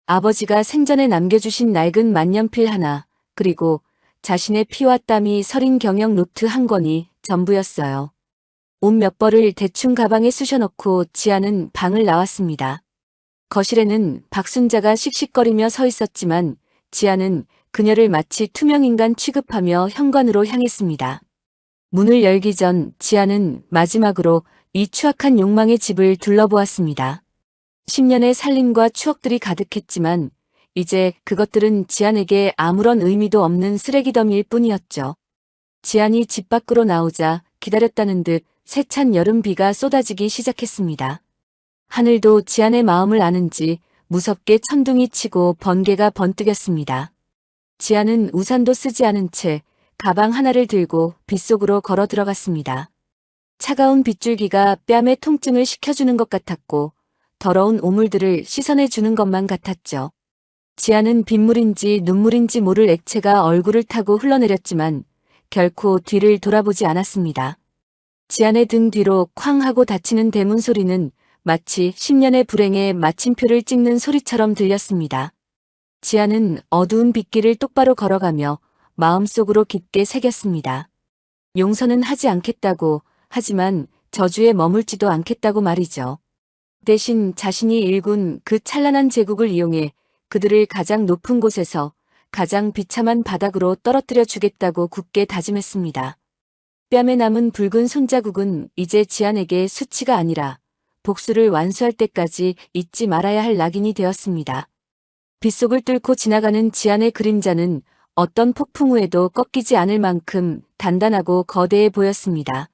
아버지가 생전에 남겨주신 낡은 만년필 하나, 그리고 자신의 피와 땀이 서린 경영 노트 한 권이 전부였어요. 옷 몇 벌을 대충 가방에 쑤셔넣고 지안은 방을 나왔습니다. 거실에는 박순자가 씩씩거리며 서 있었지만 지안은 그녀를 마치 투명인간 취급하며 현관으로 향했습니다. 문을 열기 전 지안은 마지막으로 이 추악한 욕망의 집을 둘러보았습니다. 10년의 살림과 추억들이 가득했지만 이제 그것들은 지안에게 아무런 의미도 없는 쓰레기 더미일 뿐이었죠. 지안이 집 밖으로 나오자 기다렸다는 듯 세찬 여름 비가 쏟아지기 시작했습니다. 하늘도 지안의 마음을 아는지 무섭게 천둥이 치고 번개가 번뜩였습니다. 지안은 우산도 쓰지 않은 채 가방 하나를 들고 빗속으로 걸어 들어갔습니다. 차가운 빗줄기가 뺨의 통증을 식혀주는 것 같았고 더러운 오물들을 씻어내주는 것만 같았죠. 지안은 빗물인지 눈물인지 모를 액체가 얼굴을 타고 흘러내렸지만 결코 뒤를 돌아보지 않았습니다. 지안의 등 뒤로 쾅 하고 닫히는 대문 소리는 마치 10년의 불행에 마침표를 찍는 소리처럼 들렸습니다. 지안은 어두운 빗길을 똑바로 걸어가며 마음속으로 깊게 새겼습니다. 용서는 하지 않겠다고, 하지만 저주에 머물지도 않겠다고 말이죠. 대신 자신이 일군 그 찬란한 제국을 이용해 그들을 가장 높은 곳에서 가장 비참한 바닥으로 떨어뜨려 주겠다고 굳게 다짐했습니다. 뺨에 남은 붉은 손자국은 이제 지안에게 수치가 아니라 복수를 완수할 때까지 잊지 말아야 할 낙인이 되었습니다. 빗속을 뚫고 지나가는 지안의 그림자는 어떤 폭풍 후에도 꺾이지 않을 만큼 단단하고 거대해 보였습니다.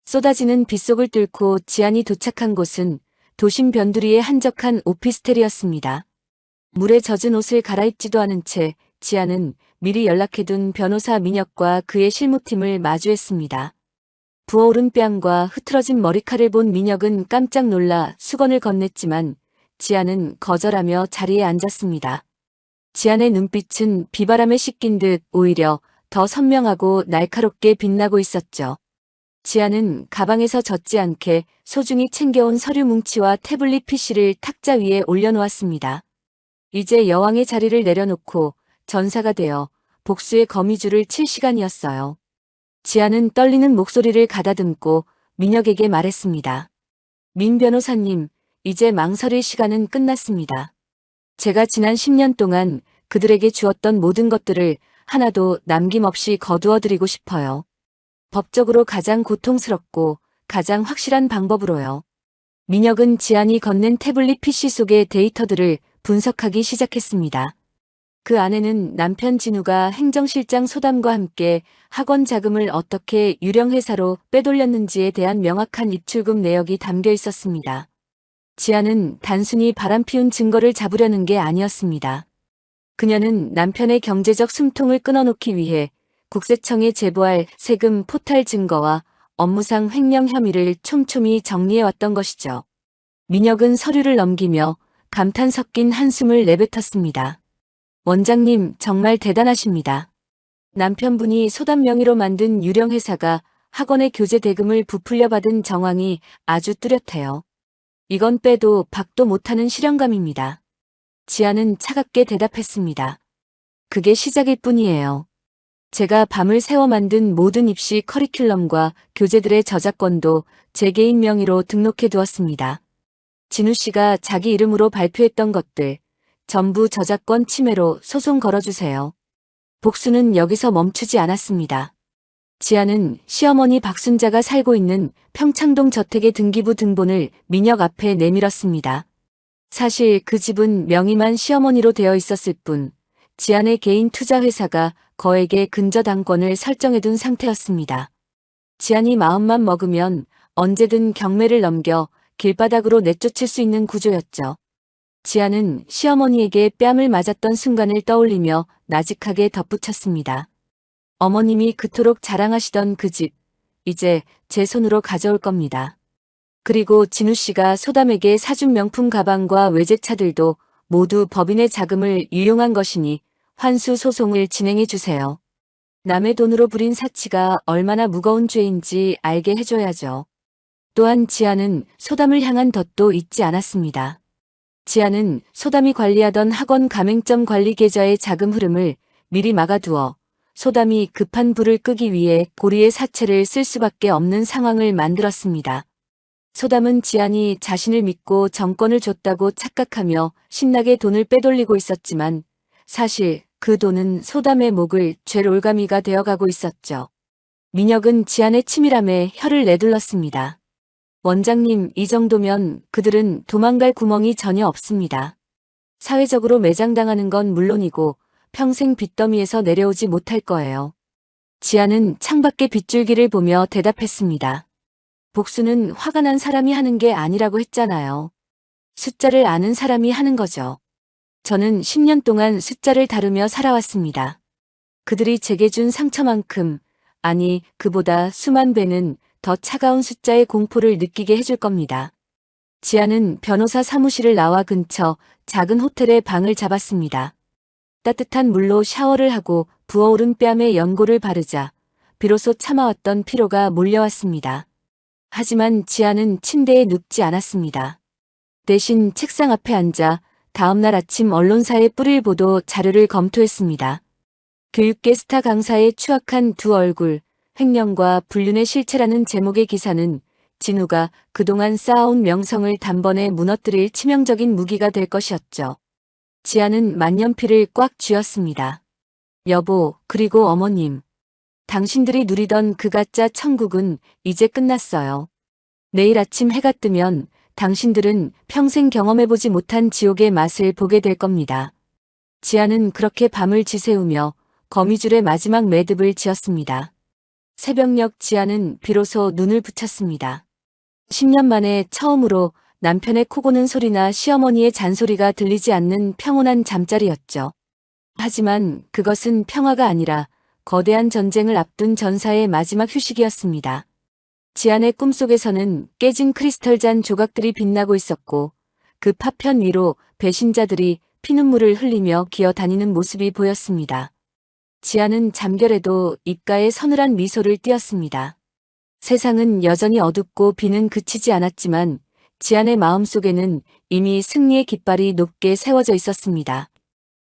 쏟아지는 빗속을 뚫고 지안이 도착한 곳은 도심 변두리의 한적한 오피스텔이었습니다. 물에 젖은 옷을 갈아입지도 않은 채 지안은 미리 연락해둔 변호사 민혁과 그의 실무팀을 마주했습니다. 부어오른 뺨과 흐트러진 머리칼을 본 민혁은 깜짝 놀라 수건을 건넸지만 지안은 거절하며 자리에 앉았습니다. 지안의 눈빛은 비바람에 씻긴 듯 오히려 더 선명하고 날카롭게 빛나고 있었죠. 지아는 가방에서 젖지 않게 소중히 챙겨온 서류 뭉치와 태블릿 PC를 탁자 위에 올려놓았습니다. 이제 여왕의 자리를 내려놓고 전사가 되어 복수의 거미줄을 칠 시간이었어요. 지아는 떨리는 목소리를 가다듬고 민혁에게 말했습니다. 민 변호사님, 이제 망설일 시간은 끝났습니다. 제가 지난 10년 동안 그들에게 주었던 모든 것들을 하나도 남김없이 거두어드리고 싶어요. 법적으로 가장 고통스럽고 가장 확실한 방법으로요. 민혁은 지안이 건넨 태블릿 PC 속의 데이터들을 분석하기 시작했습니다. 그 안에는 남편 진우가 행정실장 소담과 함께 학원 자금을 어떻게 유령회사로 빼돌렸는지에 대한 명확한 입출금 내역이 담겨 있었습니다. 지아는 단순히 바람피운 증거를 잡으려는 게 아니었습니다. 그녀는 남편의 경제적 숨통을 끊어놓기 위해 국세청에 제보할 세금 포탈 증거와 업무상 횡령 혐의를 촘촘히 정리해왔던 것이죠. 민혁은 서류를 넘기며 감탄 섞인 한숨을 내뱉었습니다. 원장님, 정말 대단하십니다. 남편분이 소담 명의로 만든 유령회사가 학원의 교재 대금을 부풀려 받은 정황이 아주 뚜렷해요. 이건 빼도 박도 못하는 실현감입니다. 지아는 차갑게 대답했습니다. 그게 시작일 뿐이에요. 제가 밤을 새워 만든 모든 입시 커리큘럼과 교재들의 저작권도 제 개인 명의로 등록해 두었습니다. 진우 씨가 자기 이름으로 발표했던 것들 전부 저작권 침해로 소송 걸어주세요. 복수는 여기서 멈추지 않았습니다. 지아는 시어머니 박순자가 살고 있는 평창동 저택의 등기부 등본을 민혁 앞에 내밀었습니다. 사실 그 집은 명의만 시어머니로 되어 있었을 뿐 지안의 개인 투자회사가 거액의 근저당권을 설정해둔 상태였습니다. 지안이 마음만 먹으면 언제든 경매를 넘겨 길바닥으로 내쫓을 수 있는 구조였죠. 지안은 시어머니에게 뺨을 맞았던 순간을 떠올리며 나직하게 덧붙였습니다. 어머님이 그토록 자랑하시던 그 집, 이제 제 손으로 가져올 겁니다. 그리고 진우 씨가 소담에게 사준 명품 가방과 외제차들도 모두 법인의 자금을 유용한 것이니 환수 소송을 진행해 주세요. 남의 돈으로 부린 사치가 얼마나 무거운 죄인지 알게 해줘야죠. 또한 지아는 소담을 향한 덫도 잊지 않았습니다. 지아는 소담이 관리하던 학원 가맹점 관리 계좌의 자금 흐름을 미리 막아두어 소담이 급한 불을 끄기 위해 고리의 사채를 쓸 수밖에 없는 상황을 만들었습니다. 소담은 지안이 자신을 믿고 정권을 줬다고 착각하며 신나게 돈을 빼돌리고 있었지만 사실 그 돈은 소담의 목을 쥘 올가미가 되어가고 있었죠. 민혁은 지안의 치밀함에 혀를 내둘렀습니다. 원장님, 이 정도면 그들은 도망갈 구멍이 전혀 없습니다. 사회적으로 매장당하는 건 물론이고 평생 빚더미에서 내려오지 못할 거예요. 지아는 창밖의 빗줄기를 보며 대답했습니다. 복수는 화가 난 사람이 하는 게 아니라고 했잖아요. 숫자를 아는 사람이 하는 거죠. 저는 10년 동안 숫자를 다루며 살아왔습니다. 그들이 제게 준 상처만큼, 아니 그보다 수만 배는 더 차가운 숫자의 공포를 느끼게 해줄 겁니다. 지아는 변호사 사무실을 나와 근처 작은 호텔에 방을 잡았습니다. 따뜻한 물로 샤워를 하고 부어오른 뺨에 연고를 바르자 비로소 참아왔던 피로가 몰려왔습니다. 하지만 지아는 침대에 눕지 않았습니다. 대신 책상 앞에 앉아 다음날 아침 언론사에 뿌릴 보도 자료를 검토했습니다. 교육계 스타 강사의 추악한 두 얼굴, 횡령과 불륜의 실체라는 제목의 기사는 진우가 그동안 쌓아온 명성을 단번에 무너뜨릴 치명적인 무기가 될 것이었죠. 지아는 만년필을 꽉 쥐었습니다. 여보, 그리고 어머님. 당신들이 누리던 그 가짜 천국은 이제 끝났어요. 내일 아침 해가 뜨면 당신들은 평생 경험해보지 못한 지옥의 맛을 보게 될 겁니다. 지아는 그렇게 밤을 지새우며 거미줄의 마지막 매듭을 지었습니다. 새벽녘 지아는 비로소 눈을 붙였습니다. 10년 만에 처음으로 남편의 코 고는 소리나 시어머니의 잔소리가 들리지 않는 평온한 잠자리였죠. 하지만 그것은 평화가 아니라 거대한 전쟁을 앞둔 전사의 마지막 휴식이었습니다. 지안의 꿈속에서는 깨진 크리스털 잔 조각들이 빛나고 있었고 그 파편 위로 배신자들이 피눈물을 흘리며 기어다니는 모습이 보였습니다. 지안은 잠결에도 입가에 서늘한 미소를 띄었습니다. 세상은 여전히 어둡고 비는 그치지 않았지만 지안의 마음속에는 이미 승리의 깃발이 높게 세워져 있었습니다.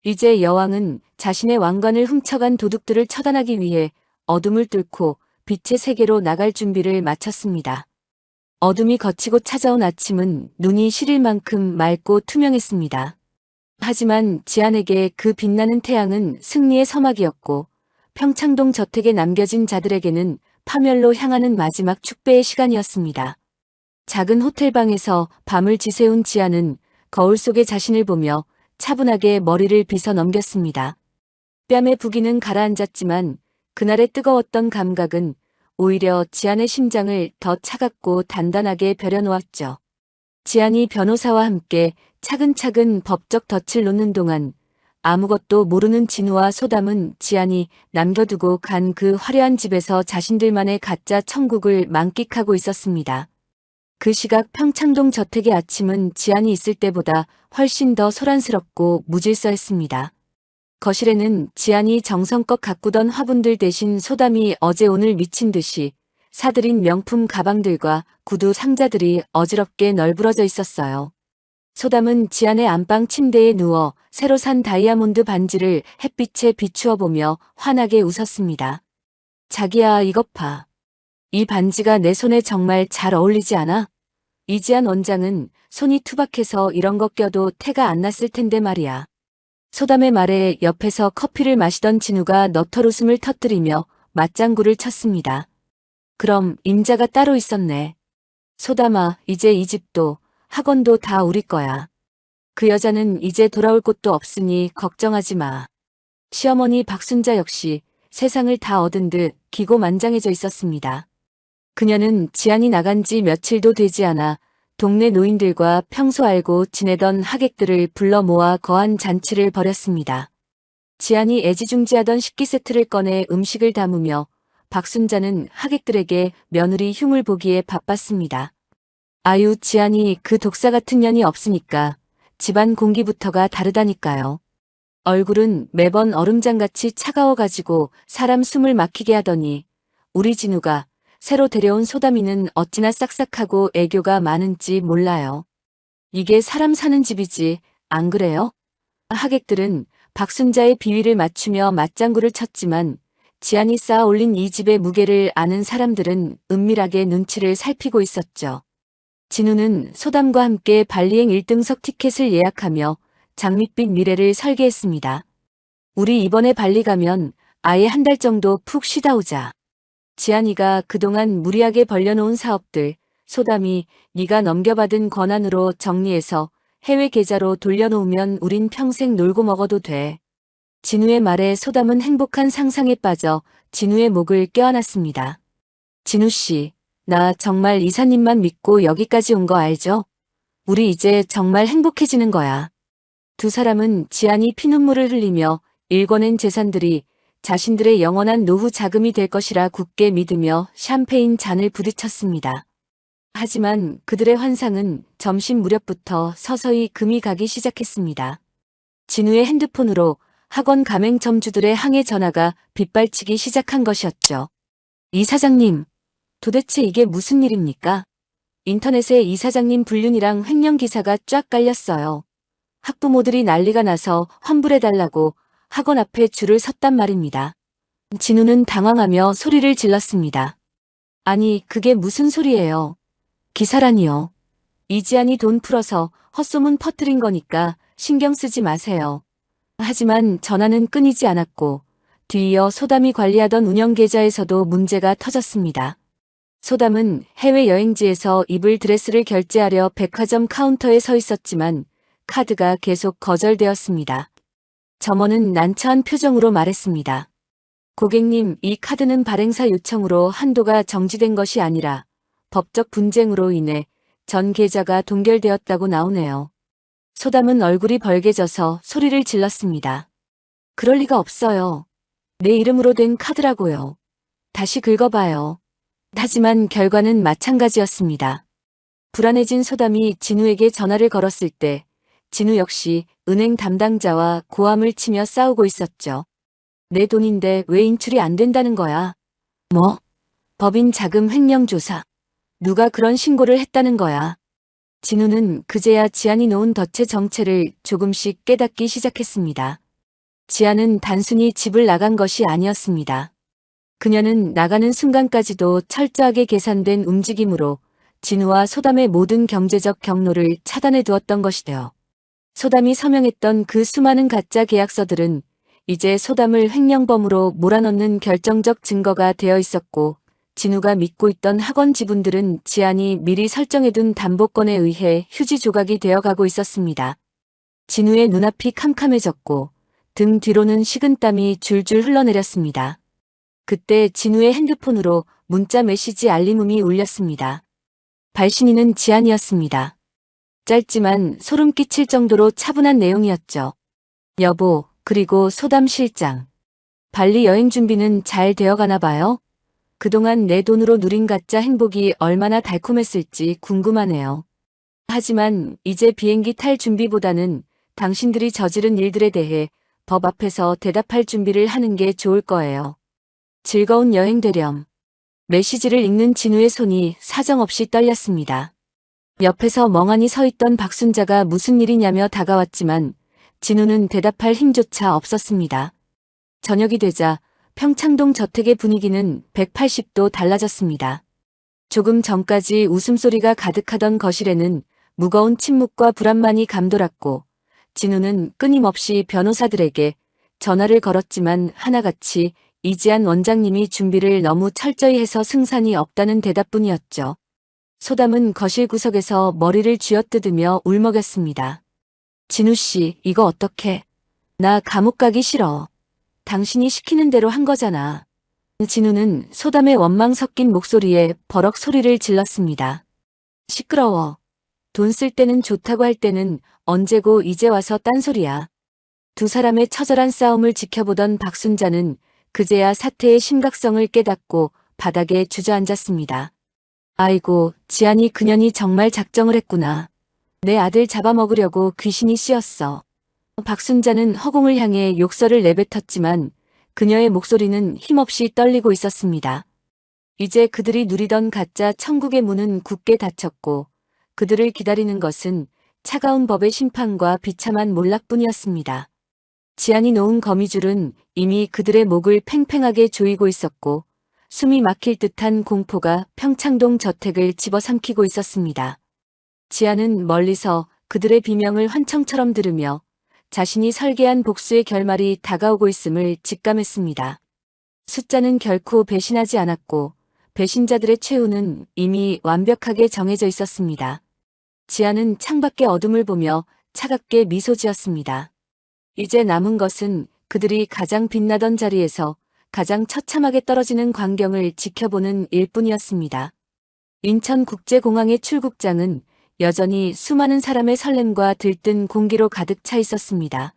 이제 여왕은 자신의 왕관을 훔쳐간 도둑들을 처단하기 위해 어둠을 뚫고 빛의 세계로 나갈 준비를 마쳤습니다. 어둠이 걷히고 찾아온 아침은 눈이 시릴 만큼 맑고 투명했습니다. 하지만 지안에게 그 빛나는 태양은 승리의 서막이었고 평창동 저택에 남겨진 자들에게는 파멸로 향하는 마지막 축배의 시간이었습니다. 작은 호텔방에서 밤을 지새운 지안은 거울 속에 자신을 보며 차분하게 머리를 빗어 넘겼습니다. 뺨에 부기는 가라앉았지만 그날의 뜨거웠던 감각은 오히려 지안의 심장을 더 차갑고 단단하게 벼려놓았죠. 지안이 변호사와 함께 차근차근 법적 덫을 놓는 동안 아무것도 모르는 진우와 소담은 지안이 남겨두고 간 그 화려한 집에서 자신들만의 가짜 천국을 만끽하고 있었습니다. 그 시각 평창동 저택의 아침은 지안이 있을 때보다 훨씬 더 소란스럽고 무질서했습니다. 거실에는 지안이 정성껏 가꾸던 화분들 대신 소담이 어제 오늘 미친 듯이 사들인 명품 가방들과 구두 상자들이 어지럽게 널브러져 있었어요. 소담은 지안의 안방 침대에 누워 새로 산 다이아몬드 반지를 햇빛에 비추어 보며 환하게 웃었습니다. 자기야, 이것 봐. 이 반지가 내 손에 정말 잘 어울리지 않아? 이지안 원장은 손이 투박해서 이런 거 껴도 태가 안 났을 텐데 말이야. 소담의 말에 옆에서 커피를 마시던 진우가 너털 웃음을 터뜨리며 맞장구를 쳤습니다. 그럼 임자가 따로 있었네. 소담아, 이제 이 집도 학원도 다 우리 거야. 그 여자는 이제 돌아올 곳도 없으니 걱정하지 마. 시어머니 박순자 역시 세상을 다 얻은 듯 기고만장해져 있었습니다. 그녀는 지안이 나간 지 며칠도 되지 않아 동네 노인들과 평소 알고 지내던 하객들을 불러 모아 거한 잔치를 벌였습니다. 지안이 애지중지하던 식기 세트를 꺼내 음식을 담으며 박순자는 하객들에게 며느리 흉을 보기에 바빴습니다. 아유, 지안이 그 독사 같은 년이 없으니까 집안 공기부터가 다르다니까요. 얼굴은 매번 얼음장같이 차가워가지고 사람 숨을 막히게 하더니 우리 진우가 새로 데려온 소담이는 어찌나 싹싹하고 애교가 많은지 몰라요. 이게 사람 사는 집이지, 안 그래요? 하객들은 박순자의 비위를 맞추며 맞장구를 쳤지만 지안이 쌓아 올린 이 집의 무게를 아는 사람들은 은밀하게 눈치를 살피고 있었죠. 진우는 소담과 함께 발리행 1등석 티켓을 예약하며 장밋빛 미래를 설계했습니다. 우리 이번에 발리 가면 아예 한 달 정도 푹 쉬다 오자. 지안이가 그동안 무리하게 벌려놓은 사업들, 소담이 네가 넘겨받은 권한으로 정리해서 해외 계좌로 돌려놓으면 우린 평생 놀고 먹어도 돼. 진우의 말에 소담은 행복한 상상에 빠져 진우의 목을 껴안았습니다. 진우 씨, 나 정말 이사님만 믿고 여기까지 온 거 알죠? 우리 이제 정말 행복해지는 거야. 두 사람은 지안이 피눈물을 흘리며 일궈낸 재산들이 자신들의 영원한 노후 자금이 될 것이라 굳게 믿으며 샴페인 잔을 부딪혔습니다. 하지만 그들의 환상은 점심 무렵부터 서서히 금이 가기 시작했습니다. 진우의 핸드폰으로 학원 가맹점주들의 항해 전화가 빗발치기 시작한 것이었죠. 이 사장님, 도대체 이게 무슨 일입니까? 인터넷에 이 사장님 불륜이랑 횡령 기사가 쫙 깔렸어요. 학부모들이 난리가 나서 환불해달라고 학원 앞에 줄을 섰단 말입니다. 진우는 당황하며 소리를 질렀습니다. 아니, 그게 무슨 소리예요? 기사라니요. 이지안이 돈 풀어서 헛소문 퍼뜨린 거니까 신경 쓰지 마세요. 하지만 전화는 끊이지 않았고 뒤이어 소담이 관리하던 운영 계좌에서도 문제가 터졌습니다. 소담은 해외여행지에서 입을 드레스를 결제하려 백화점 카운터에 서 있었지만 카드가 계속 거절되었습니다. 점원은 난처한 표정으로 말했습니다. 고객님, 이 카드는 발행사 요청으로 한도가 정지된 것이 아니라 법적 분쟁으로 인해 전 계좌가 동결되었다고 나오네요. 소담은 얼굴이 벌개져서 소리를 질렀습니다. 그럴 리가 없어요. 내 이름으로 된 카드라고요. 다시 긁어봐요. 하지만 결과는 마찬가지였습니다. 불안해진 소담이 진우에게 전화를 걸었을 때 진우 역시 은행 담당자와 고함을 치며 싸우고 있었죠. 내 돈인데 왜 인출이 안 된다는 거야? 뭐? 법인 자금 횡령 조사. 누가 그런 신고를 했다는 거야. 진우는 그제야 지안이 놓은 덫의 정체를 조금씩 깨닫기 시작했습니다. 지안은 단순히 집을 나간 것이 아니었습니다. 그녀는 나가는 순간까지도 철저하게 계산된 움직임으로 진우와 소담의 모든 경제적 경로를 차단해 두었던 것이되어 소담이 서명했던 그 수많은 가짜 계약서들은 이제 소담을 횡령범으로 몰아넣는 결정적 증거가 되어 있었고, 진우가 믿고 있던 학원 지분들은 지안이 미리 설정해둔 담보권에 의해 휴지 조각이 되어가고 있었습니다. 진우의 눈앞이 캄캄해졌고 등 뒤로는 식은땀이 줄줄 흘러내렸습니다. 그때 진우의 핸드폰으로 문자 메시지 알림음이 울렸습니다. 발신인은 지안이었습니다. 짧지만 소름 끼칠 정도로 차분한 내용이었죠. 여보, 그리고 소담 실장. 발리 여행 준비는 잘 되어가나 봐요? 그동안 내 돈으로 누린 가짜 행복이 얼마나 달콤했을지 궁금하네요. 하지만 이제 비행기 탈 준비보다는 당신들이 저지른 일들에 대해 법 앞에서 대답할 준비를 하는 게 좋을 거예요. 즐거운 여행 되렴. 메시지를 읽는 진우의 손이 사정없이 떨렸습니다. 옆에서 멍하니 서 있던 박순자가 무슨 일이냐며 다가왔지만 진우는 대답할 힘조차 없었습니다. 저녁이 되자 평창동 저택의 분위기는 180도 달라졌습니다. 조금 전까지 웃음소리가 가득하던 거실에는 무거운 침묵과 불안만이 감돌았고, 진우는 끊임없이 변호사들에게 전화를 걸었지만 하나같이 이지안 원장님이 준비를 너무 철저히 해서 승산이 없다는 대답뿐이었죠. 소담은 거실 구석에서 머리를 쥐어뜯으며 울먹였습니다. 진우 씨, 이거 어떡해? 나 감옥 가기 싫어. 당신이 시키는 대로 한 거잖아. 진우는 소담의 원망 섞인 목소리에 버럭 소리를 질렀습니다. 시끄러워. 돈 쓸 때는 좋다고 할 때는 언제고 이제 와서 딴소리야. 두 사람의 처절한 싸움을 지켜보던 박순자는 그제야 사태의 심각성을 깨닫고 바닥에 주저앉았습니다. 아이고, 지안이 그년이 정말 작정을 했구나. 내 아들 잡아먹으려고 귀신이 씌었어. 박순자는 허공을 향해 욕설을 내뱉었지만 그녀의 목소리는 힘없이 떨리고 있었습니다. 이제 그들이 누리던 가짜 천국의 문은 굳게 닫혔고 그들을 기다리는 것은 차가운 법의 심판과 비참한 몰락뿐이었습니다. 지안이 놓은 거미줄은 이미 그들의 목을 팽팽하게 조이고 있었고 숨이 막힐 듯한 공포가 평창동 저택을 집어삼키고 있었습니다. 지안은 멀리서 그들의 비명을 환청처럼 들으며 자신이 설계한 복수의 결말이 다가오고 있음을 직감했습니다. 숫자는 결코 배신하지 않았고 배신자들의 최후는 이미 완벽하게 정해져 있었습니다. 지안은 창밖의 어둠을 보며 차갑게 미소 지었습니다. 이제 남은 것은 그들이 가장 빛나던 자리에서 가장 처참하게 떨어지는 광경을 지켜보는 일뿐이었습니다. 인천국제공항의 출국장은 여전히 수많은 사람의 설렘과 들뜬 공기로 가득 차 있었습니다.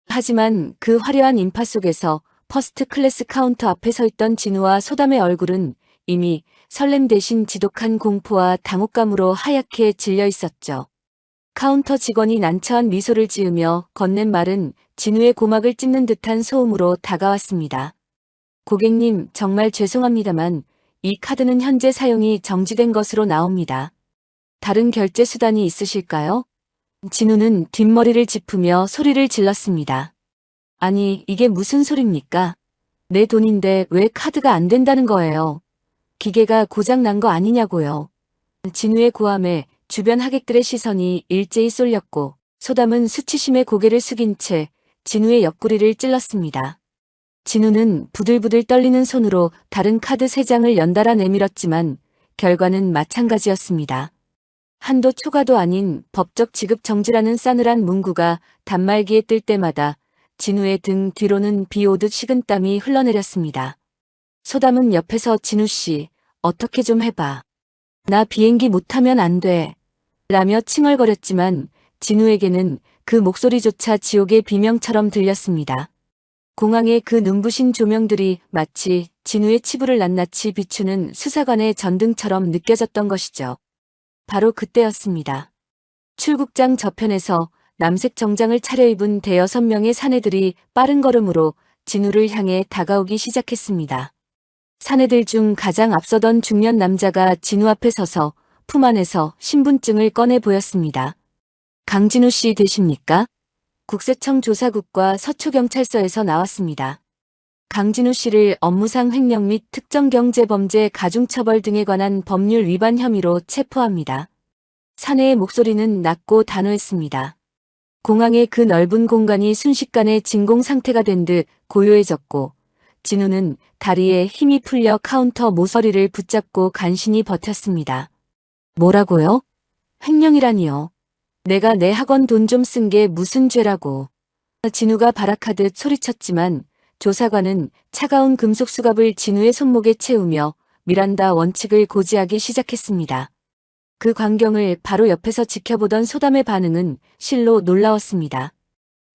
하지만 그 화려한 인파 속에서 퍼스트 클래스 카운터 앞에 서 있던 진우와 소담의 얼굴은 이미 설렘 대신 지독한 공포와 당혹감으로 하얗게 질려 있었죠. 카운터 직원이 난처한 미소를 지으며 건넨 말은 진우의 고막을 찢는 듯한 소음으로 다가왔습니다. 고객님, 정말 죄송합니다만 이 카드는 현재 사용이 정지된 것으로 나옵니다. 다른 결제 수단이 있으실까요? 진우는 뒷머리를 짚으며 소리를 질렀습니다. 아니, 이게 무슨 소립니까? 내 돈인데 왜 카드가 안 된다는 거예요? 기계가 고장 난 거 아니냐고요. 진우의 고함에 주변 하객들의 시선이 일제히 쏠렸고 소담은 수치심에 고개를 숙인 채 진우의 옆구리를 찔렀습니다. 진우는 부들부들 떨리는 손으로 다른 카드 3장을 연달아 내밀었지만 결과는 마찬가지였습니다. 한도 초과도 아닌 법적 지급 정지라는 싸늘한 문구가 단말기에 뜰 때마다 진우의 등 뒤로는 비 오듯 식은땀이 흘러내렸습니다. 소담은 옆에서 진우 씨, 어떻게 좀 해봐. 나 비행기 못 타면 안 돼. 라며 칭얼거렸지만 진우에게는 그 목소리조차 지옥의 비명처럼 들렸습니다. 공항의 그 눈부신 조명들이 마치 진우의 치부를 낱낱이 비추는 수사관의 전등처럼 느껴졌던 것이죠. 바로 그때였습니다. 출국장 저편에서 남색 정장을 차려입은 대여섯 명의 사내들이 빠른 걸음으로 진우를 향해 다가오기 시작했습니다. 사내들 중 가장 앞서던 중년 남자가 진우 앞에 서서 품 안에서 신분증을 꺼내 보였습니다. 강진우 씨 되십니까? 국세청 조사국과 서초경찰서에서 나왔습니다. 강진우 씨를 업무상 횡령 및 특정경제범죄 가중처벌 등에 관한 법률 위반 혐의로 체포합니다. 사내의 목소리는 낮고 단호했습니다. 공항의 그 넓은 공간이 순식간에 진공 상태가 된 듯 고요해졌고 진우는 다리에 힘이 풀려 카운터 모서리를 붙잡고 간신히 버텼습니다. 뭐라고요? 횡령이라니요. 내가 내 학원 돈 좀 쓴 게 무슨 죄라고. 진우가 발악하듯 소리쳤지만 조사관은 차가운 금속 수갑을 진우의 손목에 채우며 미란다 원칙을 고지하기 시작했습니다. 그 광경을 바로 옆에서 지켜보던 소담의 반응은 실로 놀라웠습니다.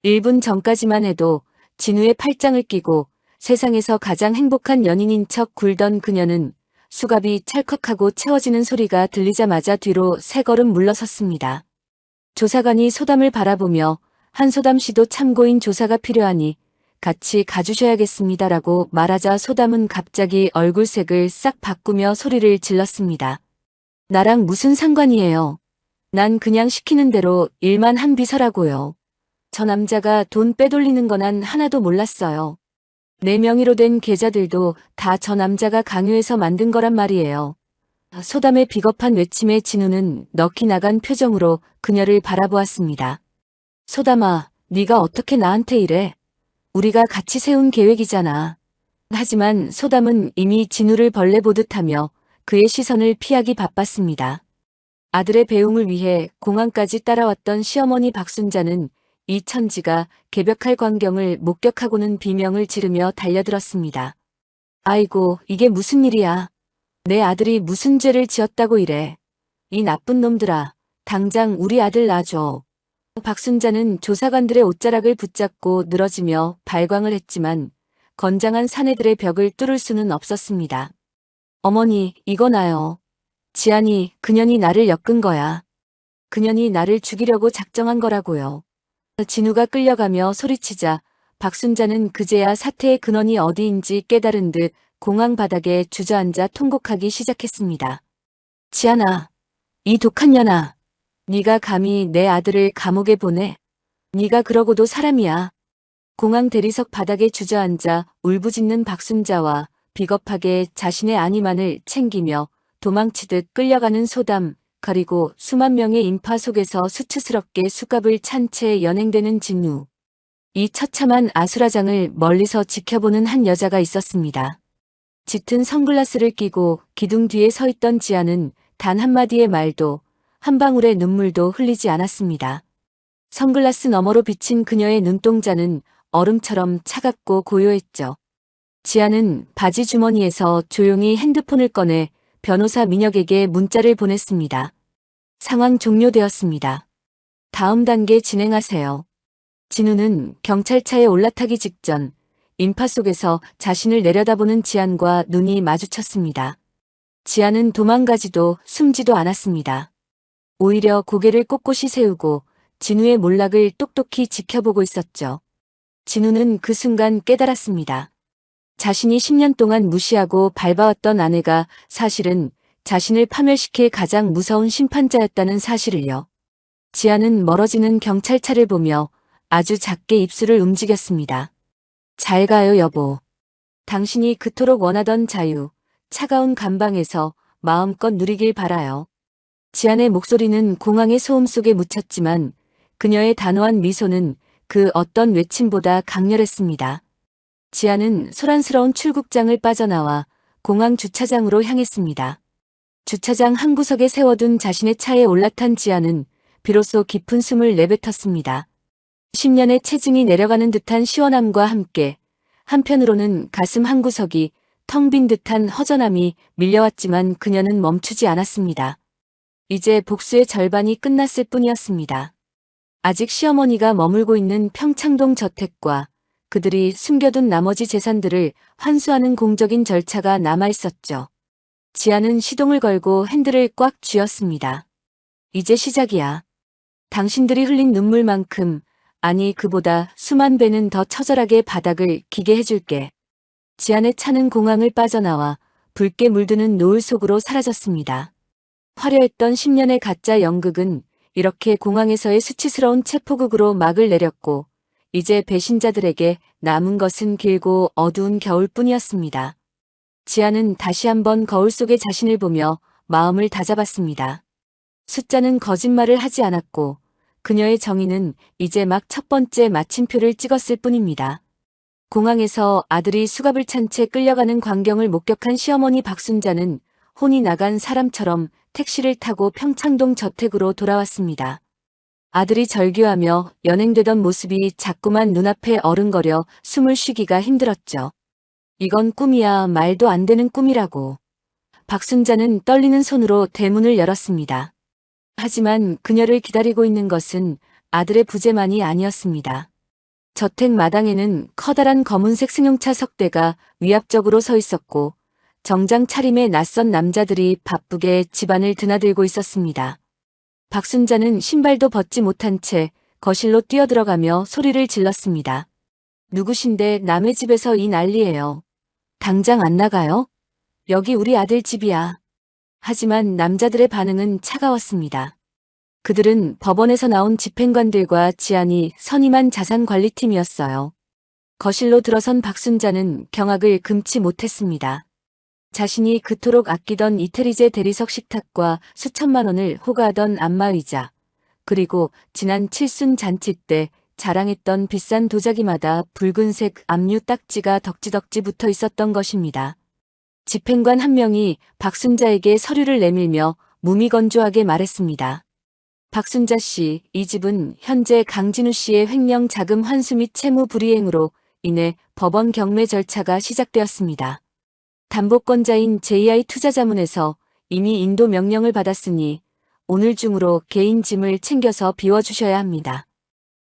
1분 전까지만 해도 진우의 팔짱을 끼고 세상에서 가장 행복한 연인인 척 굴던 그녀는 수갑이 찰컥하고 채워지는 소리가 들리자마자 뒤로 3걸음 물러섰습니다. 조사관이 소담을 바라보며 한소담 씨도 참고인 조사가 필요하니 같이 가주셔야겠습니다라고 말하자 소담은 갑자기 얼굴색을 싹 바꾸며 소리를 질렀습니다. 나랑 무슨 상관이에요. 난 그냥 시키는 대로 일만 한 비서라고요. 저 남자가 돈 빼돌리는 건 난 하나도 몰랐어요. 내 명의로 된 계좌들도 다 저 남자가 강요해서 만든 거란 말이에요. 소담의 비겁한 외침에 진우는 넋이 나간 표정으로 그녀를 바라보았습니다. 소담아, 네가 어떻게 나한테 이래? 우리가 같이 세운 계획이잖아. 하지만 소담은 이미 진우를 벌레 보듯 하며 그의 시선을 피하기 바빴습니다. 아들의 배웅을 위해 공항까지 따라왔던 시어머니 박순자는 이 천지가 개벽할 광경을 목격하고는 비명을 지르며 달려들었습니다. 아이고, 이게 무슨 일이야. 내 아들이 무슨 죄를 지었다고 이래. 이 나쁜 놈들아, 당장 우리 아들 놔줘. 박순자는 조사관들의 옷자락을 붙잡고 늘어지며 발광을 했지만 건장한 사내들의 벽을 뚫을 수는 없었습니다. 어머니, 이거 나요. 지안이, 그년이 나를 엮은 거야. 그년이 나를 죽이려고 작정한 거라고요. 진우가 끌려가며 소리치자 박순자는 그제야 사태의 근원이 어디인지 깨달은 듯 공항 바닥에 주저앉아 통곡하기 시작했습니다. 지안아, 이 독한 년아. 네가 감히 내 아들을 감옥에 보내? 네가 그러고도 사람이야. 공항 대리석 바닥에 주저앉아 울부짖는 박순자와 비겁하게 자신의 안위만을 챙기며 도망치듯 끌려가는 소담, 그리고 수만 명의 인파 속에서 수치스럽게 수갑을 찬 채 연행되는 진우. 이 처참한 아수라장을 멀리서 지켜보는 한 여자가 있었습니다. 짙은 선글라스를 끼고 기둥 뒤에 서 있던 지아는 단 한마디의 말도 한 방울의 눈물도 흘리지 않았습니다. 선글라스 너머로 비친 그녀의 눈동자는 얼음처럼 차갑고 고요했죠. 지아는 바지 주머니에서 조용히 핸드폰을 꺼내 변호사 민혁에게 문자를 보냈습니다. 상황 종료되었습니다. 다음 단계 진행하세요. 진우는 경찰차에 올라타기 직전 인파 속에서 자신을 내려다보는 지안과 눈이 마주쳤습니다. 지안은 도망가지도 숨지도 않았습니다. 오히려 고개를 꼿꼿이 세우고 진우의 몰락을 똑똑히 지켜보고 있었죠. 진우는 그 순간 깨달았습니다. 자신이 10년 동안 무시하고 밟아왔던 아내가 사실은 자신을 파멸시킬 가장 무서운 심판자였다는 사실을요. 지아는 멀어지는 경찰차를 보며 아주 작게 입술을 움직였습니다. 잘 가요, 여보. 당신이 그토록 원하던 자유, 차가운 감방에서 마음껏 누리길 바라요. 지안의 목소리는 공항의 소음 속에 묻혔지만 그녀의 단호한 미소는 그 어떤 외침보다 강렬했습니다. 지안은 소란스러운 출국장을 빠져나와 공항 주차장으로 향했습니다. 주차장 한 구석에 세워둔 자신의 차에 올라탄 지안은 비로소 깊은 숨을 내뱉었습니다. 10년의 체증이 내려가는 듯한 시원함과 함께 한편으로는 가슴 한 구석이 텅 빈 듯한 허전함이 밀려왔지만 그녀는 멈추지 않았습니다. 이제 복수의 절반이 끝났을 뿐이었습니다. 아직 시어머니가 머물고 있는 평창동 저택과 그들이 숨겨둔 나머지 재산들을 환수하는 공적인 절차가 남아있었죠. 지아는 시동을 걸고 핸들을 꽉 쥐었습니다. 이제 시작이야. 당신들이 흘린 눈물만큼, 아니 그보다 수만 배는 더 처절하게 바닥을 기게 해줄게. 지안의 차는 공항을 빠져나와 붉게 물드는 노을 속으로 사라졌습니다. 화려했던 10년의 가짜 연극은 이렇게 공항에서의 수치스러운 체포극으로 막을 내렸고 이제 배신자들에게 남은 것은 길고 어두운 겨울뿐이었습니다. 지안은 다시 한번 거울 속에 자신을 보며 마음을 다잡았습니다. 숫자는 거짓말을 하지 않았고 그녀의 정의는 이제 막 첫 번째 마침표를 찍었을 뿐입니다. 공항에서 아들이 수갑을 찬 채 끌려가는 광경을 목격한 시어머니 박순자는 혼이 나간 사람처럼 택시를 타고 평창동 저택으로 돌아왔습니다. 아들이 절규하며 연행되던 모습이 자꾸만 눈앞에 어른거려 숨을 쉬기가 힘들었죠. 이건 꿈이야 말도 안 되는 꿈이라고. 박순자는 떨리는 손으로 대문을 열었습니다. 하지만 그녀를 기다리고 있는 것은 아들의 부재만이 아니었습니다. 저택 마당에는 커다란 검은색 승용차 석 대가 위압적으로 서 있었고 정장 차림의 낯선 남자들이 바쁘게 집안을 드나들고 있었습니다. 박순자는 신발도 벗지 못한 채 거실로 뛰어들어가며 소리를 질렀습니다. 누구신데 남의 집에서 이 난리예요. 당장 안 나가요? 여기 우리 아들 집이야. 하지만 남자들의 반응은 차가웠습니다. 그들은 법원에서 나온 집행관들과 지안이 선임한 자산관리팀이었어요. 거실로 들어선 박순자는 경악을 금치 못했습니다. 자신이 그토록 아끼던 이태리제 대리석 식탁과 수천만 원을 호가하던 안마의자, 그리고 지난 칠순 잔치 때 자랑했던 비싼 도자기마다 붉은색 압류 딱지가 덕지덕지 붙어 있었던 것입니다. 집행관 한 명이 박순자에게 서류를 내밀며 무미건조하게 말했습니다. 박순자 씨, 이 집은 현재 강진우 씨의 횡령 자금 환수 및 채무 불이행으로 인해 법원 경매 절차가 시작되었습니다. 담보권자인 JI 투자자문에서 이미 인도 명령을 받았으니 오늘 중으로 개인 짐을 챙겨서 비워주셔야 합니다.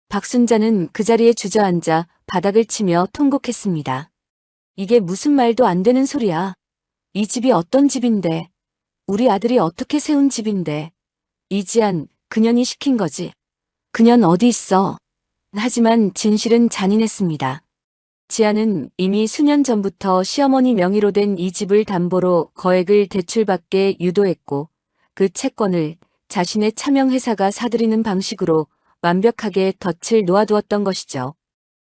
박순자는 그 자리에 주저앉아 바닥을 치며 통곡했습니다. 이게 무슨 말도 안 되는 소리야. 이 집이 어떤 집인데, 우리 아들이 어떻게 세운 집인데, 이지안, 그년이 시킨 거지. 그년 어디 있어? 하지만 진실은 잔인했습니다. 지안은 이미 수년 전부터 시어머니 명의로 된 이 집을 담보로 거액을 대출받게 유도했고 그 채권을 자신의 차명회사가 사들이는 방식으로 완벽하게 덫을 놓아두었던 것이죠.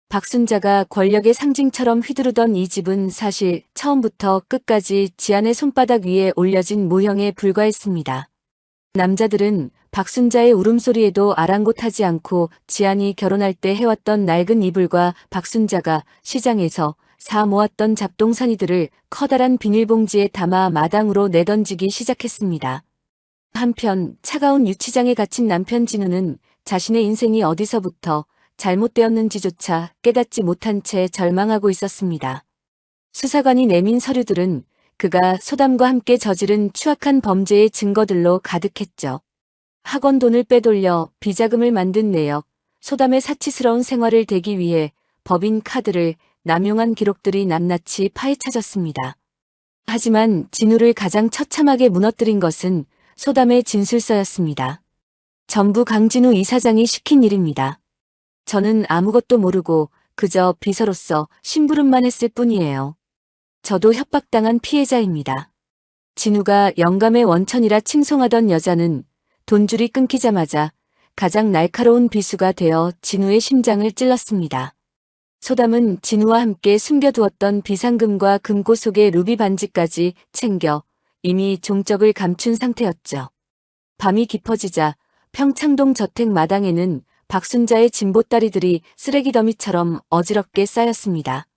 박순자가 권력의 상징처럼 휘두르던 이 집은 사실 처음부터 끝까지 지안의 손바닥 위에 올려진 모형에 불과했습니다. 남자들은 박순자의 울음소리에도 아랑곳하지 않고 지안이 결혼할 때 해왔던 낡은 이불과 박순자가 시장에서 사 모았던 잡동사니들을 커다란 비닐봉지에 담아 마당으로 내던지기 시작했습니다. 한편 차가운 유치장에 갇힌 남편 진우는 자신의 인생이 어디서부터 잘못되었는지조차 깨닫지 못한 채 절망하고 있었습니다. 수사관이 내민 서류들은 그가 소담과 함께 저지른 추악한 범죄의 증거들로 가득했죠. 학원 돈을 빼돌려 비자금을 만든 내역, 소담의 사치스러운 생활을 대기 위해 법인 카드를 남용한 기록들이 낱낱이 파헤쳐졌습니다. 하지만 진우를 가장 처참하게 무너뜨린 것은 소담의 진술서였습니다. 전부 강진우 이사장이 시킨 일입니다. 저는 아무것도 모르고 그저 비서로서 심부름만 했을 뿐이에요. 저도 협박당한 피해자입니다. 진우가 영감의 원천이라 칭송하던 여자는 돈줄이 끊기자마자 가장 날카로운 비수가 되어 진우의 심장을 찔렀습니다. 소담은 진우와 함께 숨겨두었던 비상금과 금고 속의 루비 반지까지 챙겨 이미 종적을 감춘 상태였죠. 밤이 깊어지자 평창동 저택 마당에는 박순자의 진보따리들이 쓰레기 더미처럼 어지럽게 쌓였습니다.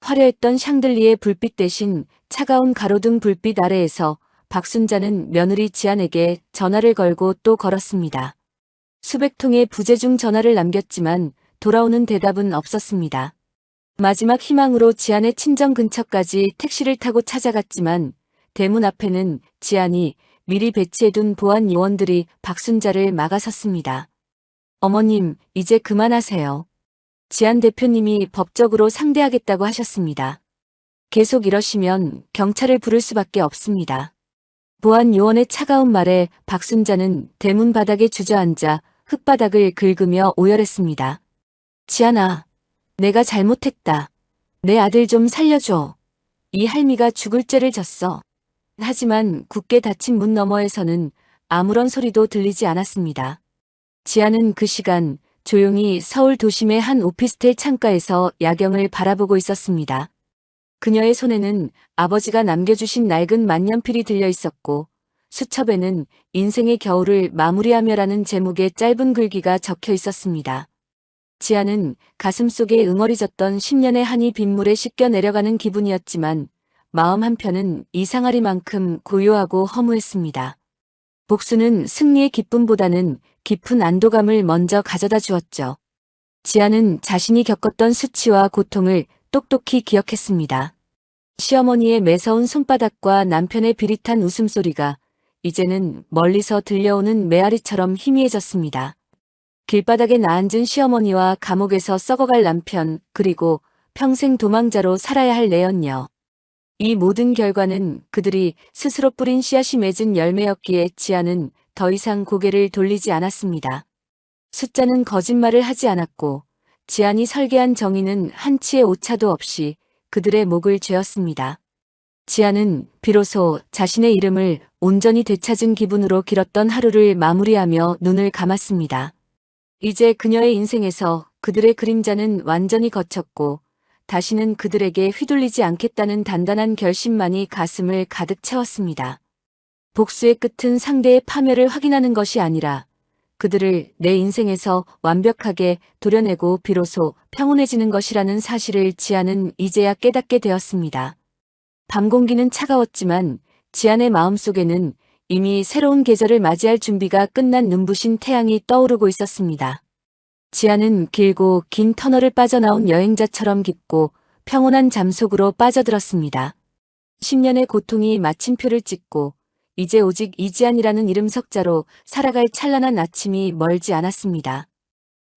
화려했던 샹들리에 불빛 대신 차가운 가로등 불빛 아래에서 박순자는 며느리 지안에게 전화를 걸고 또 걸었습니다. 수백 통의 부재중 전화를 남겼지만 돌아오는 대답은 없었습니다. 마지막 희망으로 지안의 친정 근처까지 택시를 타고 찾아갔지만 대문 앞에는 지안이 미리 배치해둔 보안 요원들이 박순자를 막아섰습니다. 어머님, 이제 그만하세요. 지안 대표님이 법적으로 상대하겠다고 하셨습니다. 계속 이러시면 경찰을 부를 수밖에 없습니다. 보안 요원의 차가운 말에 박순자는 대문 바닥에 주저앉아 흙바닥을 긁으며 오열했습니다. 지안아, 내가 잘못했다. 내 아들 좀 살려줘. 이 할미가 죽을 죄를 졌어. 하지만 굳게 닫힌 문 너머에서는 아무런 소리도 들리지 않았습니다. 지아는 그 시간 조용히 서울 도심의 한 오피스텔 창가에서 야경을 바라보고 있었습니다. 그녀의 손에는 아버지가 남겨주신 낡은 만년필이 들려 있었고 수첩에는 인생의 겨울을 마무리하며라는 제목의 짧은 글귀가 적혀 있었습니다. 지아는 가슴속에 응어리졌던 10년의 한이 빗물에 씻겨 내려가는 기분이었지만 마음 한편은 이상하리만큼 고요하고 허무했습니다. 복수는 승리의 기쁨보다는 깊은 안도감을 먼저 가져다 주었죠. 지아는 자신이 겪었던 수치와 고통을 똑똑히 기억했습니다. 시어머니의 매서운 손바닥과 남편의 비릿한 웃음소리가 이제는 멀리서 들려오는 메아리처럼 희미해졌습니다. 길바닥에 나앉은 시어머니와 감옥에서 썩어갈 남편, 그리고 평생 도망자로 살아야 할 내연녀. 이 모든 결과는 그들이 스스로 뿌린 씨앗이 맺은 열매였기에 지아는 더 이상 고개를 돌리지 않았습니다. 숫자는 거짓말을 하지 않았고 지안이 설계한 정의는 한치의 오차도 없이 그들의 목을 죄었습니다. 지아는 비로소 자신의 이름을 온전히 되찾은 기분으로 길었던 하루를 마무리하며 눈을 감았습니다. 이제 그녀의 인생에서 그들의 그림자는 완전히 걷혔고 다시는 그들에게 휘둘리지 않겠다는 단단한 결심만이 가슴을 가득 채웠습니다. 복수의 끝은 상대의 파멸을 확인하는 것이 아니라 그들을 내 인생에서 완벽하게 도려내고 비로소 평온해지는 것이라는 사실을 지아는 이제야 깨닫게 되었습니다. 밤 공기는 차가웠지만 지안의 마음속에는 이미 새로운 계절을 맞이할 준비가 끝난 눈부신 태양이 떠오르고 있었습니다. 지안은 길고 긴 터널을 빠져나온 여행자처럼 깊고 평온한 잠 속으로 빠져들었습니다. 10년의 고통이 마침표를 찍고 이제 오직 이지안이라는 이름 석자로 살아갈 찬란한 아침이 멀지 않았습니다.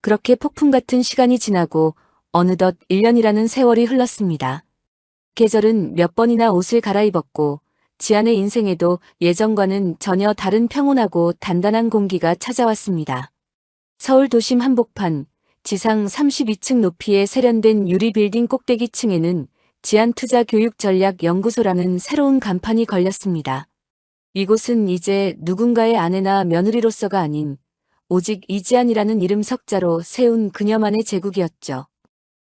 그렇게 폭풍 같은 시간이 지나고 어느덧 1년이라는 세월이 흘렀습니다. 계절은 몇 번이나 옷을 갈아입었고 지안의 인생에도 예전과는 전혀 다른 평온하고 단단한 공기가 찾아왔습니다. 서울 도심 한복판, 지상 32층 높이의 세련된 유리 빌딩 꼭대기층에는 지안투자교육전략연구소라는 새로운 간판이 걸렸습니다. 이곳은 이제 누군가의 아내나 며느리로서가 아닌 오직 이지안이라는 이름 석자로 세운 그녀만의 제국이었죠.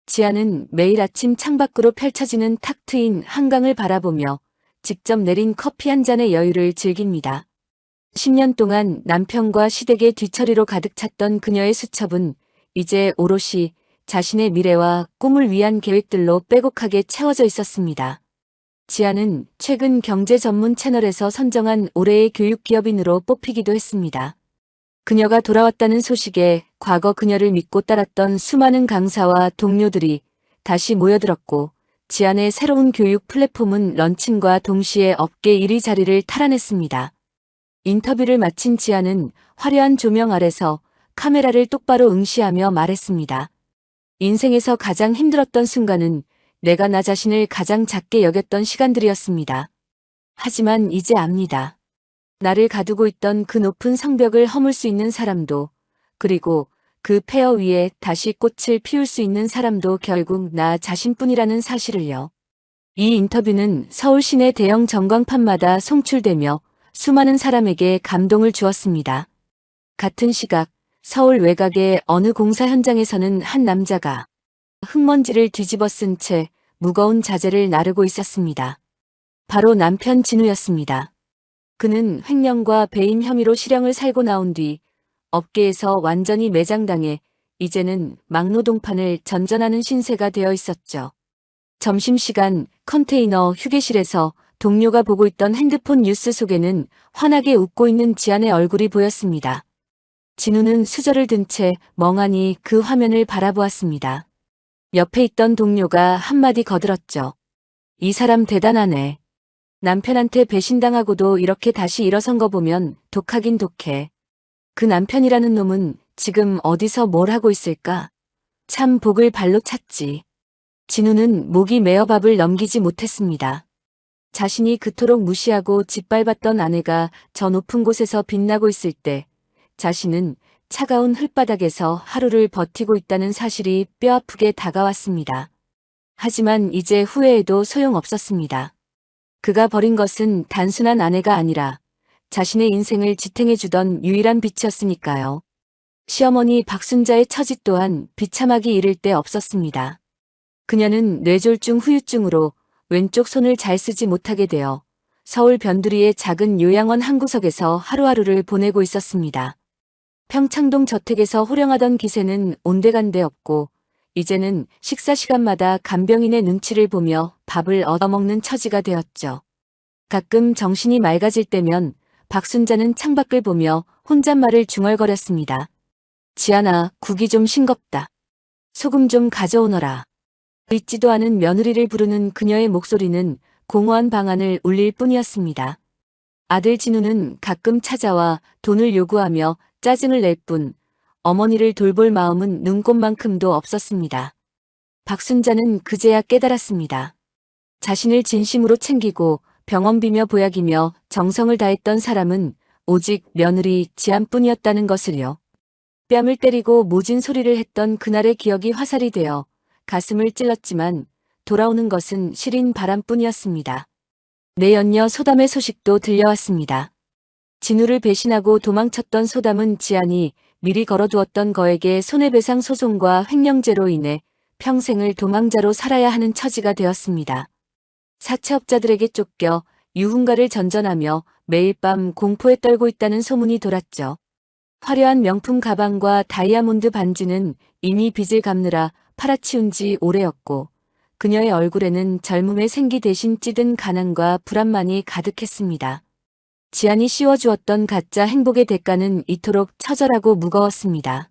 지안은 매일 아침 창밖으로 펼쳐지는 탁 트인 한강을 바라보며 직접 내린 커피 한 잔의 여유를 즐깁니다. 10년 동안 남편과 시댁의 뒤처리로 가득 찼던 그녀의 수첩은 이제 오롯이 자신의 미래와 꿈을 위한 계획들로 빼곡하게 채워져 있었습니다. 지안은 최근 경제 전문 채널에서 선정한 올해의 교육기업인으로 뽑히기도 했습니다. 그녀가 돌아왔다는 소식에 과거 그녀를 믿고 따랐던 수많은 강사와 동료들이 다시 모여들었고 지안의 새로운 교육 플랫폼은 런칭과 동시에 업계 1위 자리를 탈환했습니다. 인터뷰를 마친 지안은 화려한 조명 아래서 카메라를 똑바로 응시하며 말했습니다. 인생에서 가장 힘들었던 순간은 내가 나 자신을 가장 작게 여겼던 시간들이었습니다. 하지만 이제 압니다. 나를 가두고 있던 그 높은 성벽을 허물 수 있는 사람도, 그리고 그 폐허 위에 다시 꽃을 피울 수 있는 사람도 결국 나 자신뿐이라는 사실을요. 이 인터뷰는 서울 시내 대형 전광판마다 송출되며 수많은 사람에게 감동을 주었습니다. 같은 시각 서울 외곽의 어느 공사 현장에서는 한 남자가 흙먼지를 뒤집어 쓴 채 무거운 자재를 나르고 있었습니다. 바로 남편 진우였습니다. 그는 횡령과 배임 혐의로 실형을 살고 나온 뒤 업계에서 완전히 매장당해 이제는 막노동판을 전전하는 신세가 되어 있었죠. 점심시간 컨테이너 휴게실에서 동료가 보고 있던 핸드폰 뉴스 속에는 환하게 웃고 있는 지안의 얼굴이 보였습니다. 진우는 수저를 든 채 멍하니 그 화면을 바라보았습니다. 옆에 있던 동료가 한마디 거들었죠. 이 사람 대단하네. 남편한테 배신당하고도 이렇게 다시 일어선 거 보면 독하긴 독해. 그 남편이라는 놈은 지금 어디서 뭘 하고 있을까? 참 복을 발로 찼지. 진우는 목이 메어 밥을 넘기지 못했습니다. 자신이 그토록 무시하고 짓밟았던 아내가 저 높은 곳에서 빛나고 있을 때 자신은 차가운 흙바닥에서 하루를 버티고 있다는 사실이 뼈아프게 다가왔습니다. 하지만 이제 후회해도 소용없었습니다. 그가 버린 것은 단순한 아내가 아니라 자신의 인생을 지탱해주던 유일한 빛이었으니까요. 시어머니 박순자의 처지 또한 비참하기 이를 데 없었습니다. 그녀는 뇌졸중 후유증으로 왼쪽 손을 잘 쓰지 못하게 되어 서울 변두리의 작은 요양원 한 구석에서 하루하루를 보내고 있었습니다. 평창동 저택에서 호령하던 기세는 온데간데 없고 이제는 식사 시간마다 간병인의 눈치를 보며 밥을 얻어먹는 처지가 되었죠. 가끔 정신이 맑아질 때면 박순자는 창밖을 보며 혼잣말을 중얼거렸습니다. 지안아, 국이 좀 싱겁다. 소금 좀 가져오너라. 잊지도 않은 며느리를 부르는 그녀의 목소리는 공허한 방안을 울릴 뿐이었습니다. 아들 진우는 가끔 찾아와 돈을 요구하며 짜증을 낼 뿐 어머니를 돌볼 마음은 눈꼽만큼도 없었습니다. 박순자는 그제야 깨달았습니다. 자신을 진심으로 챙기고 병원비며 보약이며 정성을 다했던 사람은 오직 며느리 지안뿐이었다는 것을요. 뺨을 때리고 모진 소리를 했던 그날의 기억이 화살이 되어 가슴을 찔렀지만 돌아오는 것은 시린 바람뿐이었습니다. 내연녀 소담의 소식도 들려왔습니다. 진우를 배신하고 도망쳤던 소담은 지안이 미리 걸어두었던 거액의 손해배상 소송과 횡령죄로 인해 평생을 도망자로 살아야 하는 처지가 되었습니다. 사채업자들에게 쫓겨 유흥가를 전전하며 매일 밤 공포에 떨고 있다는 소문이 돌았죠. 화려한 명품 가방과 다이아몬드 반지는 이미 빚을 갚느라 팔아치운 지 오래였고 그녀의 얼굴에는 젊음의 생기 대신 찌든 가난과 불안만이 가득했습니다. 지안이 씌워주었던 가짜 행복의 대가는 이토록 처절하고 무거웠습니다.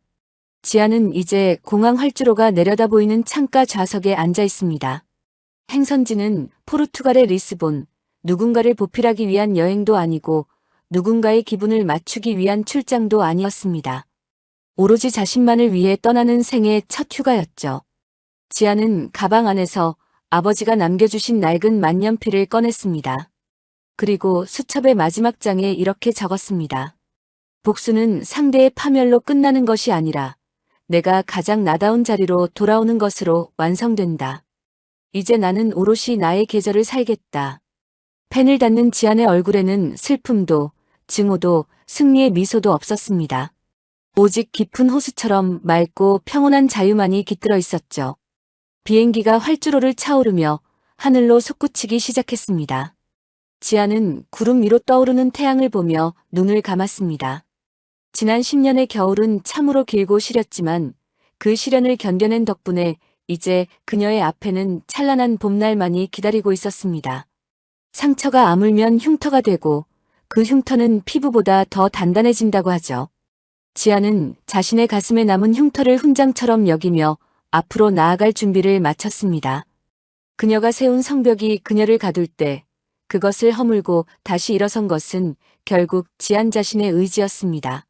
지안은 이제 공항 활주로가 내려다 보이는 창가 좌석에 앉아 있습니다. 행선지는 포르투갈의 리스본, 누군가를 보필하기 위한 여행도 아니고 누군가의 기분을 맞추기 위한 출장도 아니었습니다. 오로지 자신만을 위해 떠나는 생애 첫 휴가였죠. 지안은 가방 안에서 아버지가 남겨주신 낡은 만년필을 꺼냈습니다. 그리고 수첩의 마지막 장에 이렇게 적었습니다. 복수는 상대의 파멸로 끝나는 것이 아니라 내가 가장 나다운 자리로 돌아오는 것으로 완성된다. 이제 나는 오롯이 나의 계절을 살겠다. 펜을 닫는 지안의 얼굴에는 슬픔도 증오도 승리의 미소도 없었습니다. 오직 깊은 호수처럼 맑고 평온한 자유만이 깃들어 있었죠. 비행기가 활주로를 차오르며 하늘로 솟구치기 시작했습니다. 지안은 구름 위로 떠오르는 태양을 보며 눈을 감았습니다. 지난 10년의 겨울은 참으로 길고 시렸지만 그 시련을 견뎌낸 덕분에 이제 그녀의 앞에는 찬란한 봄날만이 기다리고 있었습니다. 상처가 아물면 흉터가 되고 그 흉터는 피부보다 더 단단해진다고 하죠. 지안은 자신의 가슴에 남은 흉터를 훈장처럼 여기며 앞으로 나아갈 준비를 마쳤습니다. 그녀가 세운 성벽이 그녀를 가둘 때 그것을 허물고 다시 일어선 것은 결국 지안 자신의 의지였습니다.